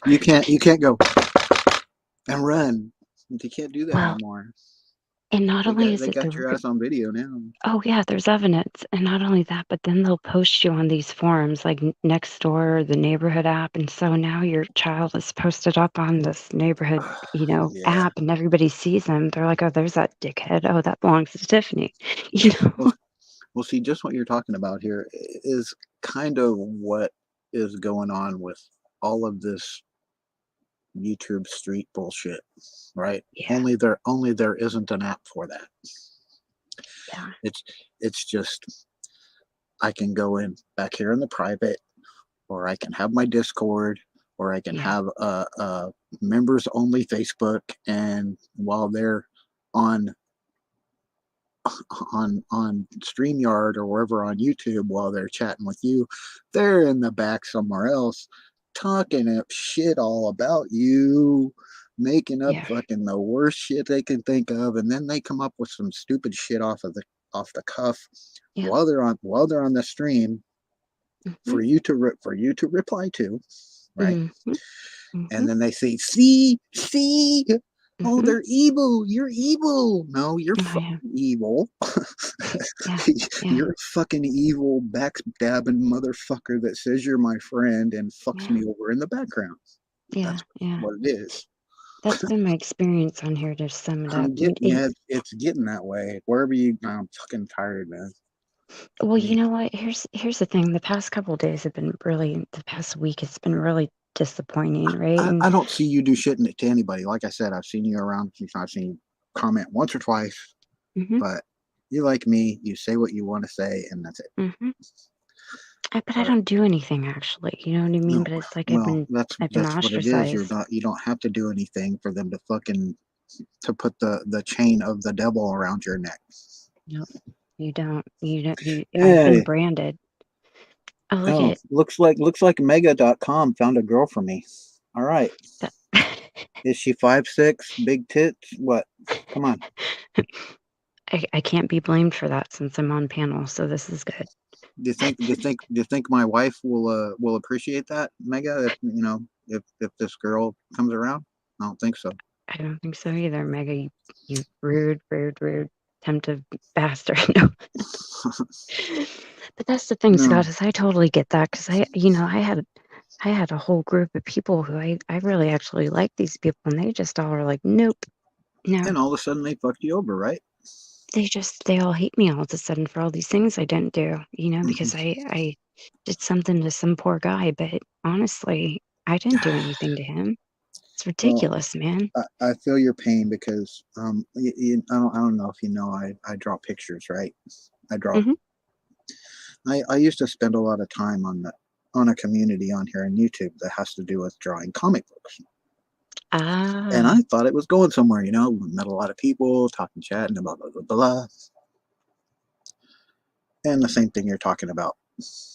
Speaker 1: You can't go and run. You can't do that anymore.
Speaker 2: And not only is
Speaker 1: They
Speaker 2: it
Speaker 1: got your ass on video now.
Speaker 2: oh yeah, there's evidence, and not only that, but then they'll post you on these forums like Nextdoor, the neighborhood app, and so now your child is posted up on this neighborhood,
Speaker 1: Yeah.
Speaker 2: app, and everybody sees them. They're like, oh, there's that dickhead. Oh, that belongs to Tiffany.
Speaker 1: Well, see, just what you're talking about here is kind of what is going on with all of this YouTube street bullshit, right?
Speaker 2: Yeah.
Speaker 1: Only there isn't an app for that.
Speaker 2: Yeah.
Speaker 1: It's just I can go in back here in the private, or I can have my Discord, or I can have a members only Facebook, and while they're on StreamYard or wherever on YouTube while they're chatting with you, they're in the back somewhere else talking up shit all about you, making up fucking the worst shit they can think of, and then they come up with some stupid shit off the cuff while they're on the stream for you to reply to, right?
Speaker 2: Mm-hmm.
Speaker 1: And then they say, see, Oh,
Speaker 2: Hmm.
Speaker 1: they're evil. You're evil. No, you're
Speaker 2: Oh yeah,
Speaker 1: fucking evil.
Speaker 2: yeah, yeah,
Speaker 1: You're a fucking evil backstabbing motherfucker that says you're my friend and fucks
Speaker 2: yeah,
Speaker 1: me over in the background.
Speaker 2: yeah,
Speaker 1: That's
Speaker 2: yeah.
Speaker 1: what it is.
Speaker 2: That's been my experience on here to sum it up.
Speaker 1: I'm getting, yeah, it's getting that way. Wherever you, I'm fucking tired, man.
Speaker 2: Well,
Speaker 1: Yeah.
Speaker 2: you know what? Here's the thing. The past couple days have been really, the past week, it's been really disappointing, right? And
Speaker 1: I don't see you do shit to anybody. Like I said, I've seen you around. I've seen you comment once or twice,
Speaker 2: hmm
Speaker 1: but you like me. You say what you want to say, and that's it.
Speaker 2: hmm but I
Speaker 1: But
Speaker 2: don't do anything actually. You know what I mean?
Speaker 1: no,
Speaker 2: But it's like
Speaker 1: well,
Speaker 2: I've been
Speaker 1: that's what it is.
Speaker 2: ostracized.
Speaker 1: You don't have to do anything for them to fucking to put the chain of the devil around your neck.
Speaker 2: No, you don't. You don't. I've been
Speaker 1: Hey,
Speaker 2: branded. Oh, look
Speaker 1: oh,
Speaker 2: at
Speaker 1: looks like Mega.com found a girl for me. All right.
Speaker 2: that.
Speaker 1: Is she 5'6", big tits? What? Come on.
Speaker 2: I can't be blamed for that since I'm on panel, so this is good.
Speaker 1: Do you think my wife will appreciate that, Mega? If you know, if this girl comes around? I don't think so.
Speaker 2: I don't think so either, Mega. You rude, rude, rude, temptive bastard. No. But that's the thing,
Speaker 1: No.
Speaker 2: Scott, is I totally get that because I had a whole group of people who I really actually like these people, and they just all are like, nope, no.
Speaker 1: And all of a sudden they fucked you over, right?
Speaker 2: They all hate me all of a sudden for all these things I didn't do,
Speaker 1: Mhm.
Speaker 2: because I did something to some poor guy, but honestly, I didn't do anything to him. It's
Speaker 1: Well,
Speaker 2: ridiculous, man.
Speaker 1: I feel your pain because I don't know if you know I draw pictures, right? I draw.
Speaker 2: Hmm.
Speaker 1: I used to spend a lot of time on a community on here on YouTube that has to do with drawing comic books. And
Speaker 2: Ah,
Speaker 1: I thought it was going somewhere, you know. We met a lot of people, talking, chatting, blah blah blah blah. And the same thing you're talking about,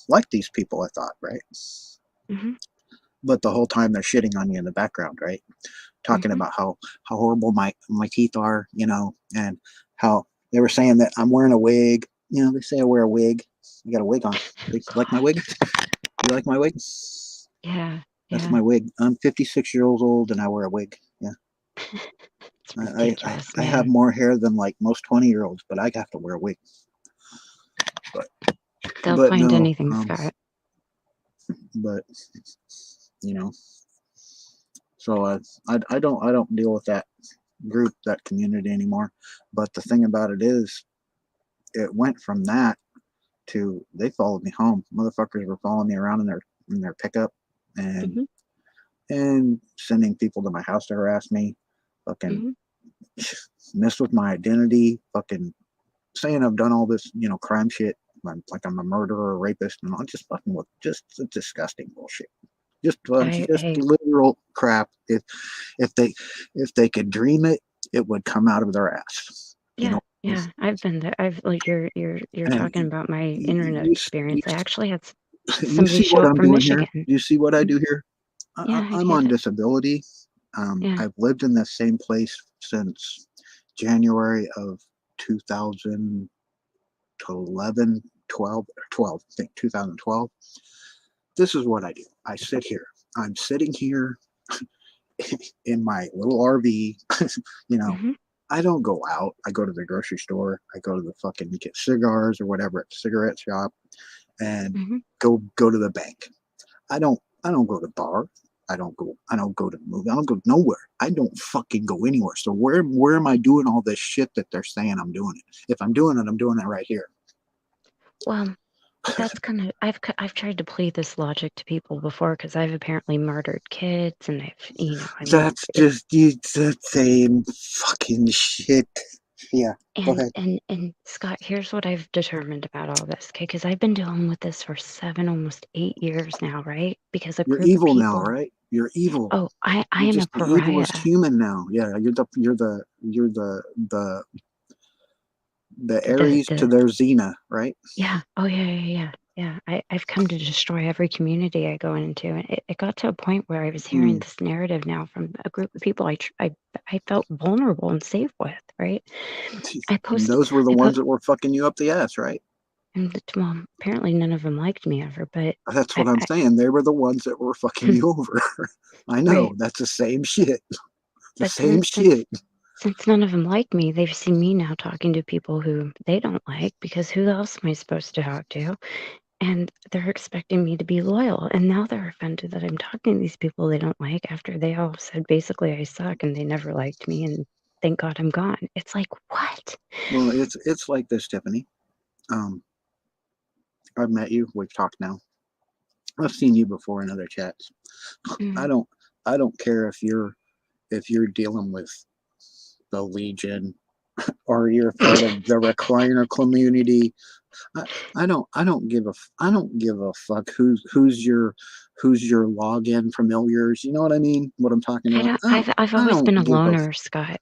Speaker 1: like these people, I thought, right?
Speaker 2: hmm,
Speaker 1: But the whole time they're shitting on you in the background, right? Talking
Speaker 2: hmm.
Speaker 1: about how horrible my teeth are, you know, and how they were saying that I'm wearing a wig. You know, they say I wear a wig. I got a wig on. You like my
Speaker 2: God,
Speaker 1: wig? You like my wig?
Speaker 2: yeah,
Speaker 1: That's
Speaker 2: yeah.
Speaker 1: my wig. I'm 56 years old and I wear a wig. Yeah.
Speaker 2: It's ridiculous,
Speaker 1: I have
Speaker 2: man.
Speaker 1: more hair than like most 20-year-olds, but I have to wear a wig. But
Speaker 2: They'll find
Speaker 1: no,
Speaker 2: anything, Scott.
Speaker 1: but you know, so I don't deal with that group, that community anymore. But the thing about it is, it went from that to they followed me home. Motherfuckers were following me around in their pickup and
Speaker 2: Hmm.
Speaker 1: sending people to my house to harass me, fucking
Speaker 2: Hmm.
Speaker 1: mess with my identity, fucking saying I've done all this, you know, crime shit. Like I'm a murderer, a rapist, and I'm just fucking with just disgusting bullshit. Just
Speaker 2: I
Speaker 1: literal crap. If they if they could dream it, it would come out of their ass. You
Speaker 2: Yeah,
Speaker 1: know.
Speaker 2: yeah. I've been there. I've like you're
Speaker 1: And
Speaker 2: talking about my internet
Speaker 1: you, you,
Speaker 2: experience. I actually had
Speaker 1: you
Speaker 2: somebody
Speaker 1: see
Speaker 2: show
Speaker 1: what
Speaker 2: up
Speaker 1: I'm
Speaker 2: from
Speaker 1: doing here?
Speaker 2: Michigan.
Speaker 1: You see what I
Speaker 2: Mm,
Speaker 1: do here?
Speaker 2: yeah, I
Speaker 1: I'm
Speaker 2: get
Speaker 1: on
Speaker 2: it.
Speaker 1: disability.
Speaker 2: Yeah.
Speaker 1: I've lived in the same place since January of 2011, 12, 12, I think 2012. This is what I do. I sit here. I'm sitting here in my little RV. You know,
Speaker 2: Hmm.
Speaker 1: I don't go out. I go to the grocery store. I go to the fucking get cigars or whatever at the cigarette shop, and
Speaker 2: Hmm.
Speaker 1: go to the bank. I don't go to bar. I don't go to the movie. I don't go nowhere. I don't fucking go anywhere. So where am I doing all this shit that they're saying I'm doing it? If I'm doing it, I'm doing it right here.
Speaker 2: Well, but that's kind of I've tried to play this logic to people before because I've apparently murdered kids and I mean,
Speaker 1: That's just it's the same fucking shit. Yeah, go ahead.
Speaker 2: and Scott, here's what I've determined about all this, okay? Because I've been dealing with this for 7, almost 8 years now, right? Because a
Speaker 1: You're
Speaker 2: group of
Speaker 1: evil now,
Speaker 2: people.
Speaker 1: right? You're evil.
Speaker 2: Oh, I
Speaker 1: You're
Speaker 2: am a
Speaker 1: just the
Speaker 2: pariah.
Speaker 1: evilest human now. Yeah, the Aries to
Speaker 2: The
Speaker 1: their Xena, right?
Speaker 2: Yeah. Oh, yeah, yeah, yeah. Yeah. I've come to destroy every community I go into. And it got to a point where I was hearing
Speaker 1: Mm.
Speaker 2: this narrative now from a group of people I felt vulnerable and safe with, right? I
Speaker 1: And
Speaker 2: posted,
Speaker 1: those were the
Speaker 2: I
Speaker 1: ones
Speaker 2: put,
Speaker 1: that were fucking you up the ass, right?
Speaker 2: and well, apparently none of them liked me ever, but
Speaker 1: That's
Speaker 2: I,
Speaker 1: what I'm saying. They were the ones that were fucking you over. I know.
Speaker 2: right.
Speaker 1: That's the same shit. The
Speaker 2: But
Speaker 1: same shit.
Speaker 2: since none of them like me, they've seen me now talking to people who they don't like, because who else am I supposed to talk to? And they're expecting me to be loyal. And now they're offended that I'm talking to these people they don't like after they all said basically I suck and they never liked me. And thank God I'm gone. It's like, what?
Speaker 1: Well, it's like this, Tiffany. Um, I've met you. We've talked now. I've seen you before in other chats. I
Speaker 2: Mm,
Speaker 1: don't I don't care if you're dealing with the Legion or you're part of the recliner community. I, I don't give a fuck who's your login familiars. You know what I mean? What I'm talking
Speaker 2: I
Speaker 1: about?
Speaker 2: don't, I've
Speaker 1: I
Speaker 2: always been a
Speaker 1: don't give a
Speaker 2: loner, Scott.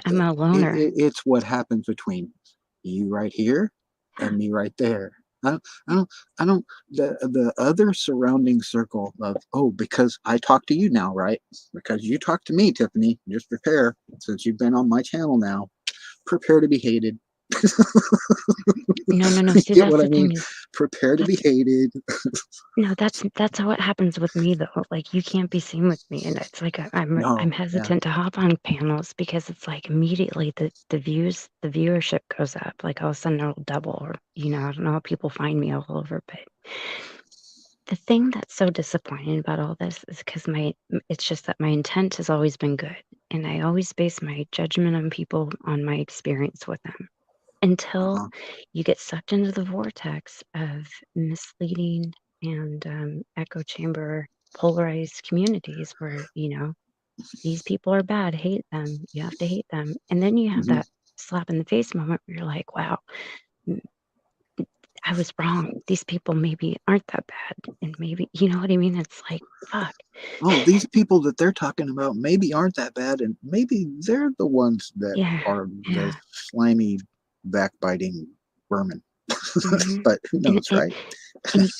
Speaker 2: I'm a loner.
Speaker 1: it's what happens between you right here
Speaker 2: Yeah.
Speaker 1: and me right there. I don't, I don't, I don't, the other surrounding circle of, oh, because I talk to you now, right? Because you talk to me, Tiffany, just prepare, since you've been on my channel now, prepare to be hated.
Speaker 2: No, no, no.
Speaker 1: You
Speaker 2: See,
Speaker 1: get
Speaker 2: that's
Speaker 1: what
Speaker 2: the
Speaker 1: I mean?
Speaker 2: thing is,
Speaker 1: Prepare to be
Speaker 2: that's
Speaker 1: hated.
Speaker 2: no, that's how it happens with me though. Like you can't be seen with me, and it's like I'm
Speaker 1: No, yeah.
Speaker 2: hesitant to hop on panels because it's like immediately the viewership goes up. Like all of a sudden it'll double, or I don't know how people find me all over. But the thing that's so disappointing about all this is because it's just that my intent has always been good, and I always base my judgment on people on my experience with them until
Speaker 1: Uh-huh.
Speaker 2: you get sucked into the vortex of misleading and echo chamber polarized communities where these people are bad, hate them, you have to hate them, and then you have
Speaker 1: Hmm.
Speaker 2: that slap in the face moment where you're like, wow, m- I was wrong, these people maybe aren't that bad, and maybe, you know what I mean? It's like, fuck.
Speaker 1: Oh, these people that they're talking about maybe aren't that bad, and maybe they're the ones that
Speaker 2: Yeah,
Speaker 1: are the
Speaker 2: yeah.
Speaker 1: slimy, backbiting vermin.
Speaker 2: Hmm.
Speaker 1: But who
Speaker 2: and,
Speaker 1: knows,
Speaker 2: and
Speaker 1: right?
Speaker 2: and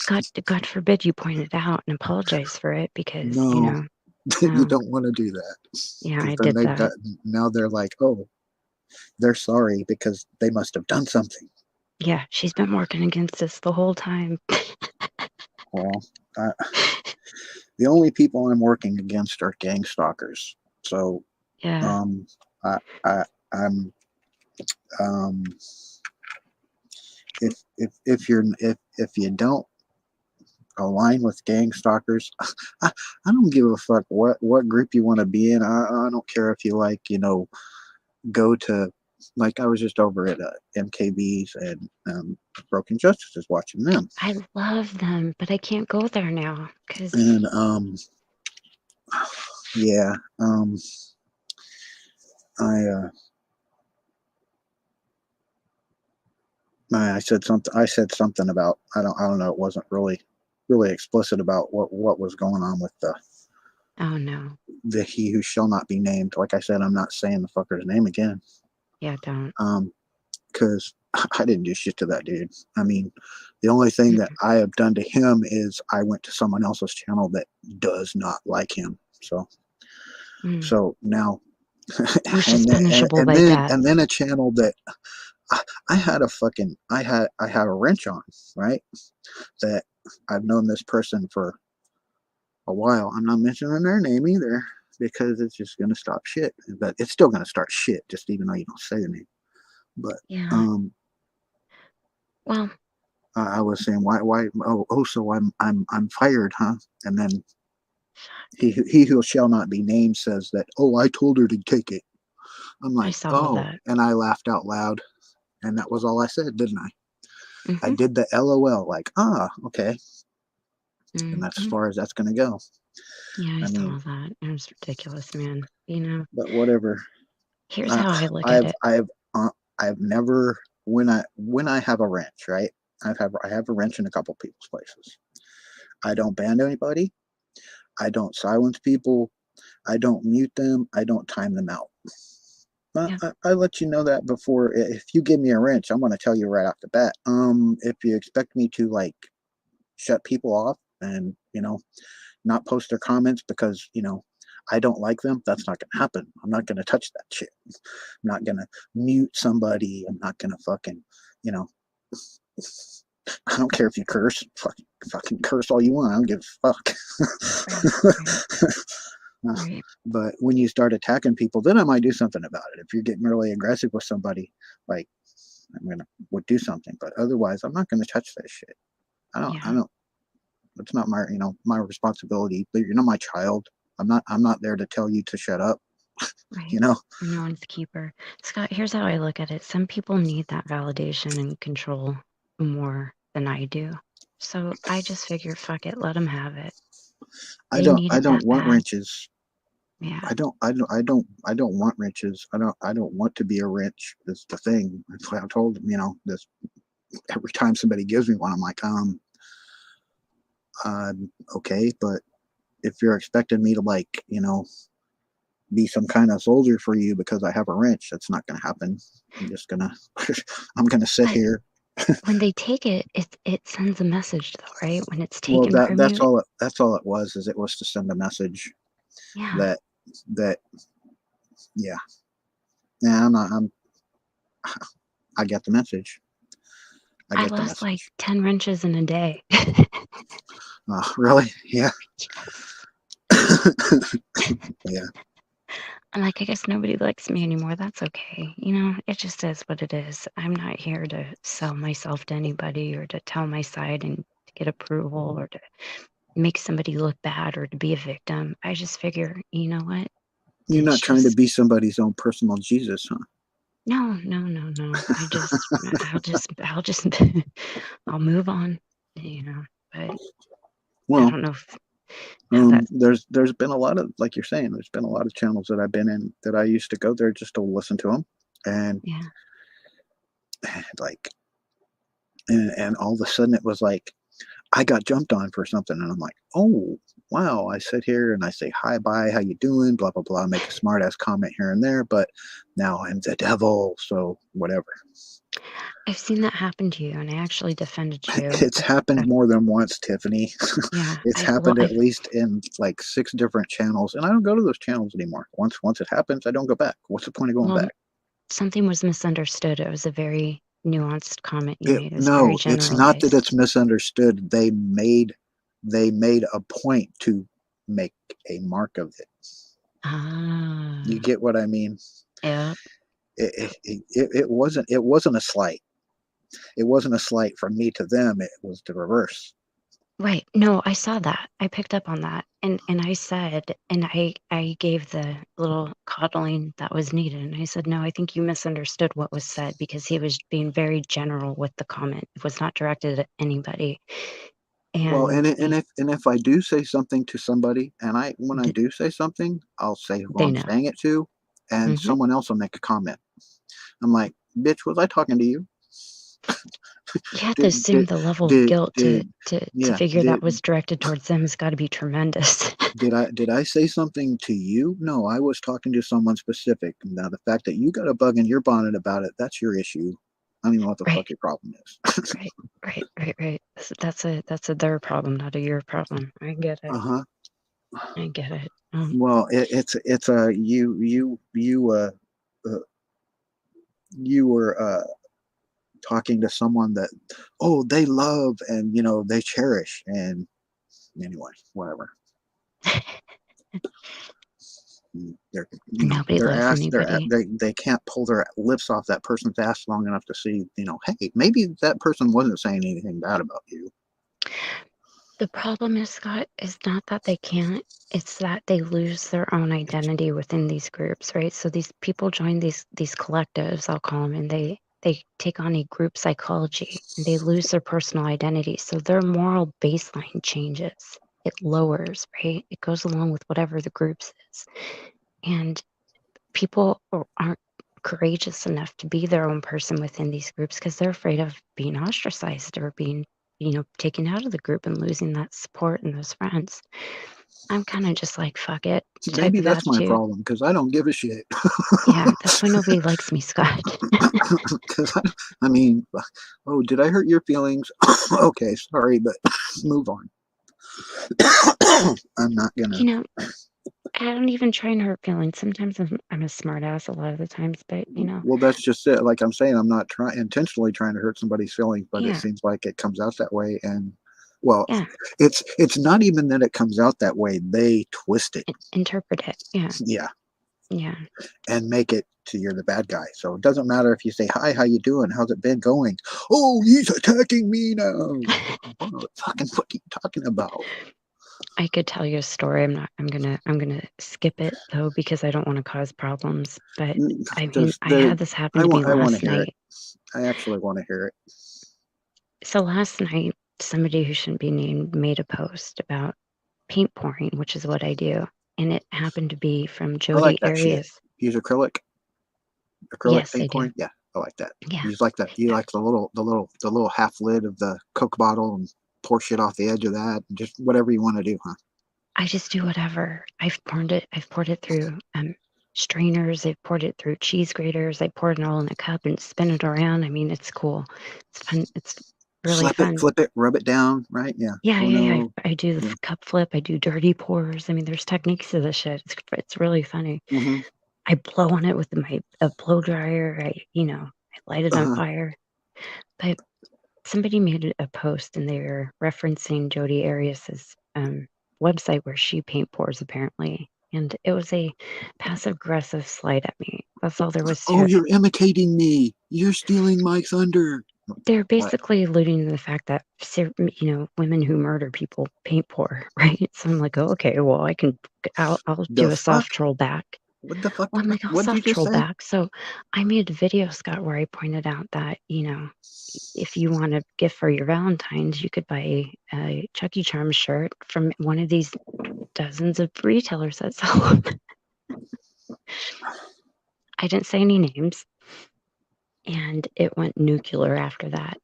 Speaker 2: God forbid you point it out and apologize for it, because
Speaker 1: No, you
Speaker 2: oh,
Speaker 1: don't want to do that,
Speaker 2: yeah,
Speaker 1: because
Speaker 2: I
Speaker 1: then
Speaker 2: did that.
Speaker 1: now they're like, oh, they're sorry because they must have done something.
Speaker 2: Yeah, she's been working against us the whole time.
Speaker 1: Well, uh, the only people I'm working against are gang stalkers. So,
Speaker 2: Yeah,
Speaker 1: um, I, I, I'm, um, if you don't align with gang stalkers, I don't give a fuck what group you want to be in. I don't care if you like, go to, like I was just over at MKB's and Broken Justice is watching them,
Speaker 2: I love them, but I can't go there now because
Speaker 1: and yeah, I I said something. I said something about I don't know. It wasn't really explicit about what was going on with
Speaker 2: oh no,
Speaker 1: the he who shall not be named. Like I said, I'm not saying the fucker's name again.
Speaker 2: yeah, don't.
Speaker 1: Because I didn't do shit to that dude. I mean, the only thing that
Speaker 2: Mm-mm.
Speaker 1: I have done to him is I went to someone else's channel that does not like him.
Speaker 2: Mm.
Speaker 1: So now,
Speaker 2: Who's just punishable by death?
Speaker 1: and then a channel that I had a fucking I had a wrench on, right? That I've known this person for a while. I'm not mentioning their name either because it's just gonna stop shit. But it's still gonna start shit, just even though you don't say the name. But
Speaker 2: Yeah.
Speaker 1: um
Speaker 2: Well,
Speaker 1: I was saying so I'm fired, huh? And then he who shall not be named says that, oh, I told her to take it. I'm
Speaker 2: I
Speaker 1: like,
Speaker 2: saw
Speaker 1: oh,
Speaker 2: that.
Speaker 1: and I laughed out loud, and that was all I said, didn't I? I
Speaker 2: Hmm.
Speaker 1: did the LOL, like, okay, and that's as
Speaker 2: Hmm.
Speaker 1: far as that's gonna go.
Speaker 2: Yeah, I
Speaker 1: I mean,
Speaker 2: saw that. It was ridiculous, man.
Speaker 1: but whatever.
Speaker 2: Here's
Speaker 1: I,
Speaker 2: how I look at it.
Speaker 1: uh, I've never when I have a wrench, right? I have a wrench in a couple people's places. I don't ban anybody. I don't silence people. I don't mute them. I don't time them out.
Speaker 2: Yeah.
Speaker 1: I let you know that before. If you give me a wrench, I'm going to tell you right off the bat. If you expect me to like shut people off and not post their comments because I don't like them, that's not going to happen. I'm not going to touch that shit. I'm not going to mute somebody. I'm not going to fucking you know. I don't care if you curse. Fucking curse all you want. I don't give a
Speaker 2: Right. Right.
Speaker 1: fuck.
Speaker 2: Right.
Speaker 1: But when you start attacking people, then I might do something about it. If you're getting really aggressive with somebody, like I'm gonna would do something. But otherwise, I'm not gonna touch that shit. I
Speaker 2: Yeah.
Speaker 1: don't. It's not my my responsibility. But you're not my child. I'm not there to tell you to shut up. You
Speaker 2: Right.
Speaker 1: know.
Speaker 2: No one's keeper. Scott, here's how I look at it. Some people need that validation and control more than I do. So I just figure, fuck it, let them have it. They need
Speaker 1: I
Speaker 2: it
Speaker 1: don't
Speaker 2: that
Speaker 1: want
Speaker 2: bad.
Speaker 1: wrenches.
Speaker 2: Yeah.
Speaker 1: I don't want wrenches. I don't want to be a wrench. That's the thing. That's why I told them. This every time somebody gives me one, I'm like, okay, but if you're expecting me to like, be some kind of soldier for you because I have a wrench, that's not going to happen. I'm just gonna, I'm gonna sit
Speaker 2: But
Speaker 1: here.
Speaker 2: when they take it, it sends a message though, right? When it's
Speaker 1: Well,
Speaker 2: taken from you,
Speaker 1: that's all it was. Is it was to send a message
Speaker 2: yeah.
Speaker 1: that that yeah, yeah. I get the message. I
Speaker 2: I
Speaker 1: get the
Speaker 2: lost like
Speaker 1: message.
Speaker 2: 10 wrenches in a day.
Speaker 1: Really? Yeah. Yeah.
Speaker 2: I'm like, I guess nobody likes me anymore. That's okay. It just is what it is. I'm not here to sell myself to anybody or to tell my side and to get approval or to make somebody look bad or to be a victim. I just figure, you know what?
Speaker 1: You're
Speaker 2: It's
Speaker 1: not trying to
Speaker 2: just
Speaker 1: be somebody's own personal Jesus, huh?
Speaker 2: no, no, no, no. I'll just, I'll move on, you know. But I
Speaker 1: Well,
Speaker 2: don't know how that's,
Speaker 1: there's been a lot of, like you're saying, there's been a lot of channels that I've been in that I used to go there just to listen to them, and
Speaker 2: yeah.
Speaker 1: like, and all of a sudden it was like I got jumped on for something, and I'm like, oh wow! I sit here and I say hi, bye, how you doing, blah blah blah, make a smart ass comment here and there, but now I'm the devil, so whatever.
Speaker 2: I've seen that happen to you, and I actually defended you.
Speaker 1: It's happened more than once, Tiffany.
Speaker 2: Yeah,
Speaker 1: It's happened at least in like 6 different channels, and I don't go to those channels anymore. Once it happens, I don't go back. What's the point of going
Speaker 2: well,
Speaker 1: back?
Speaker 2: something was misunderstood. It was a very nuanced comment you
Speaker 1: It
Speaker 2: made. It was very
Speaker 1: No, it's not that it's
Speaker 2: generalized.
Speaker 1: misunderstood. They made a point to make a mark of it. You
Speaker 2: Ah,
Speaker 1: get what I mean?
Speaker 2: yeah.
Speaker 1: It wasn't a slight. It wasn't a slight from me to them. It was the reverse.
Speaker 2: Right. No, I saw that. I picked up on that. And I said, and I gave the little coddling that was needed. And I said, no, I think you misunderstood what was said because he was being very general with the comment. It was not directed at anybody.
Speaker 1: Well,
Speaker 2: And
Speaker 1: and if I do say something to somebody, and I when I
Speaker 2: th-
Speaker 1: do say something, I'll say who
Speaker 2: they
Speaker 1: I'm
Speaker 2: know.
Speaker 1: saying it to, and
Speaker 2: Hmm.
Speaker 1: someone else will make a comment. I'm like, bitch, was I talking to you?
Speaker 2: You have to
Speaker 1: Did
Speaker 2: assume the level of guilt to
Speaker 1: did
Speaker 2: to
Speaker 1: yeah
Speaker 2: figure that was directed towards them has got to be tremendous.
Speaker 1: did I say something to you? No, I was talking to someone specific. Now the fact that you got a bug in your bonnet about it, that's your issue. I don't even know what the
Speaker 2: Right,
Speaker 1: fuck your problem is.
Speaker 2: right, right. That's a their problem, not a your problem. I get it.
Speaker 1: Uh-huh.
Speaker 2: I get it.
Speaker 1: Well, it's a uh, you were talking to someone that, oh, they love and they cherish, and anyway, whatever. They're
Speaker 2: Nobody
Speaker 1: their
Speaker 2: loves
Speaker 1: ass
Speaker 2: anybody.
Speaker 1: they can't pull their lips off that person's ass long enough to see, hey, maybe that person wasn't saying anything bad about you.
Speaker 2: The problem is, Scott, is not that they can't, it's that they lose their own identity within these groups, right? So these people join these collectives, I'll call them, and they take on a group psychology and they lose their personal identity. So their moral baseline changes. It lowers, right? It goes along with whatever the group's is. And people aren't courageous enough to be their own person within these groups because they're afraid of being ostracized or being taken out of the group and losing that support and those friends. I'm kind of just like fuck it type
Speaker 1: Maybe
Speaker 2: of
Speaker 1: that's my
Speaker 2: attitude.
Speaker 1: problem because I don't give a shit.
Speaker 2: Yeah, that's why nobody likes me, Scott.
Speaker 1: Because I mean, oh, did I hurt your feelings? Okay, sorry, but move on. I'm not gonna.
Speaker 2: you know I don't even try and hurt feelings. Sometimes I'm a smart ass a lot of the times, but
Speaker 1: Well, that's just it. Like I'm saying, I'm not trying intentionally trying to hurt somebody's feelings, but it
Speaker 2: yeah.
Speaker 1: seems like it comes out that way, and Well,
Speaker 2: Yeah,
Speaker 1: it's not even that it comes out that way. They twist it.
Speaker 2: interpret it. Yeah,
Speaker 1: Yeah,
Speaker 2: yeah.
Speaker 1: and make it to you're the bad guy. So it doesn't matter if you say hi, how you doing, how's it been going? Oh, he's attacking me now. Fucking what are you talking about?
Speaker 2: I could tell you a story. I'm gonna skip it though because I don't want to cause problems. But I mean,
Speaker 1: There's
Speaker 2: I
Speaker 1: there.
Speaker 2: had this happen to me
Speaker 1: I want to
Speaker 2: last
Speaker 1: hear it.
Speaker 2: night.
Speaker 1: I actually want to hear it.
Speaker 2: So last night, somebody who shouldn't be named made a post about paint pouring, which is what I do, and it happened to be from
Speaker 1: I like
Speaker 2: Jody
Speaker 1: that shit.
Speaker 2: Arias.
Speaker 1: Use acrylic
Speaker 2: Yes, I
Speaker 1: paint
Speaker 2: do.
Speaker 1: pouring. Yeah, I like that.
Speaker 2: Yeah,
Speaker 1: You like that. You
Speaker 2: yeah.
Speaker 1: like the little half lid of the Coke bottle and pour shit off the edge of that. And just whatever you want to do, huh?
Speaker 2: I just do whatever. I've poured it through strainers. I've poured it through cheese graters. I poured it all in a cup and spin it around. I mean, it's cool. It's fun. It's really fun.
Speaker 1: Flip it, rub it down. Right? Yeah.
Speaker 2: Yeah,
Speaker 1: Oh
Speaker 2: yeah, yeah.
Speaker 1: no.
Speaker 2: I do the
Speaker 1: Yeah.
Speaker 2: cup flip. I do dirty pours. I mean, there's techniques to this shit. It's really funny.
Speaker 1: Mm-hmm.
Speaker 2: I blow on it with my a blow dryer. I light it on
Speaker 1: Uh-huh.
Speaker 2: fire. But somebody made a post and they were referencing Jodi Arias's website where she paint pours apparently, and it was a passive aggressive slight at me. That's all there was to
Speaker 1: Oh,
Speaker 2: it.
Speaker 1: you're imitating me. You're stealing my thunder.
Speaker 2: They're
Speaker 1: What?
Speaker 2: basically alluding to the fact that women who murder people paint pour, right? So I'm like, oh, okay, well, I'll
Speaker 1: The
Speaker 2: do a soft
Speaker 1: fuck?
Speaker 2: troll back.
Speaker 1: What the fuck?
Speaker 2: Well, I'm like, I'll
Speaker 1: What did you
Speaker 2: soft
Speaker 1: just
Speaker 2: troll
Speaker 1: say?
Speaker 2: back. So I made a video, Scott, where I pointed out that if you want a gift for your Valentine's, you could buy a Chuck E. Charms shirt from one of these dozens of retailers that sell them. I didn't say any names, and it went nuclear after that.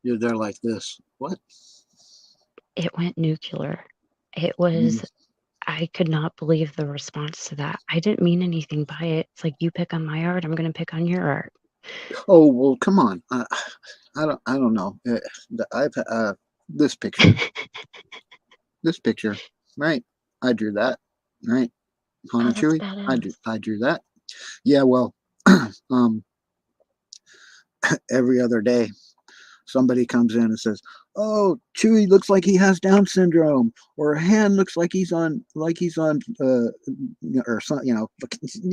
Speaker 1: You're there like this. What?
Speaker 2: It went nuclear. It
Speaker 1: Mm.
Speaker 2: was, I could not believe the response to that. I didn't mean anything by it. It's like, you pick on my art, I'm going to pick on your art.
Speaker 1: Oh well, come on. I don't know. I've this picture. This picture. Right. I drew that. Right. Han
Speaker 2: Oh,
Speaker 1: and
Speaker 2: that's
Speaker 1: Chewie.
Speaker 2: badass.
Speaker 1: I drew that. Yeah. Well, um, every other day somebody comes in and says, "Oh, Chewie looks like he has Down syndrome," or "Han looks like he's on," or something,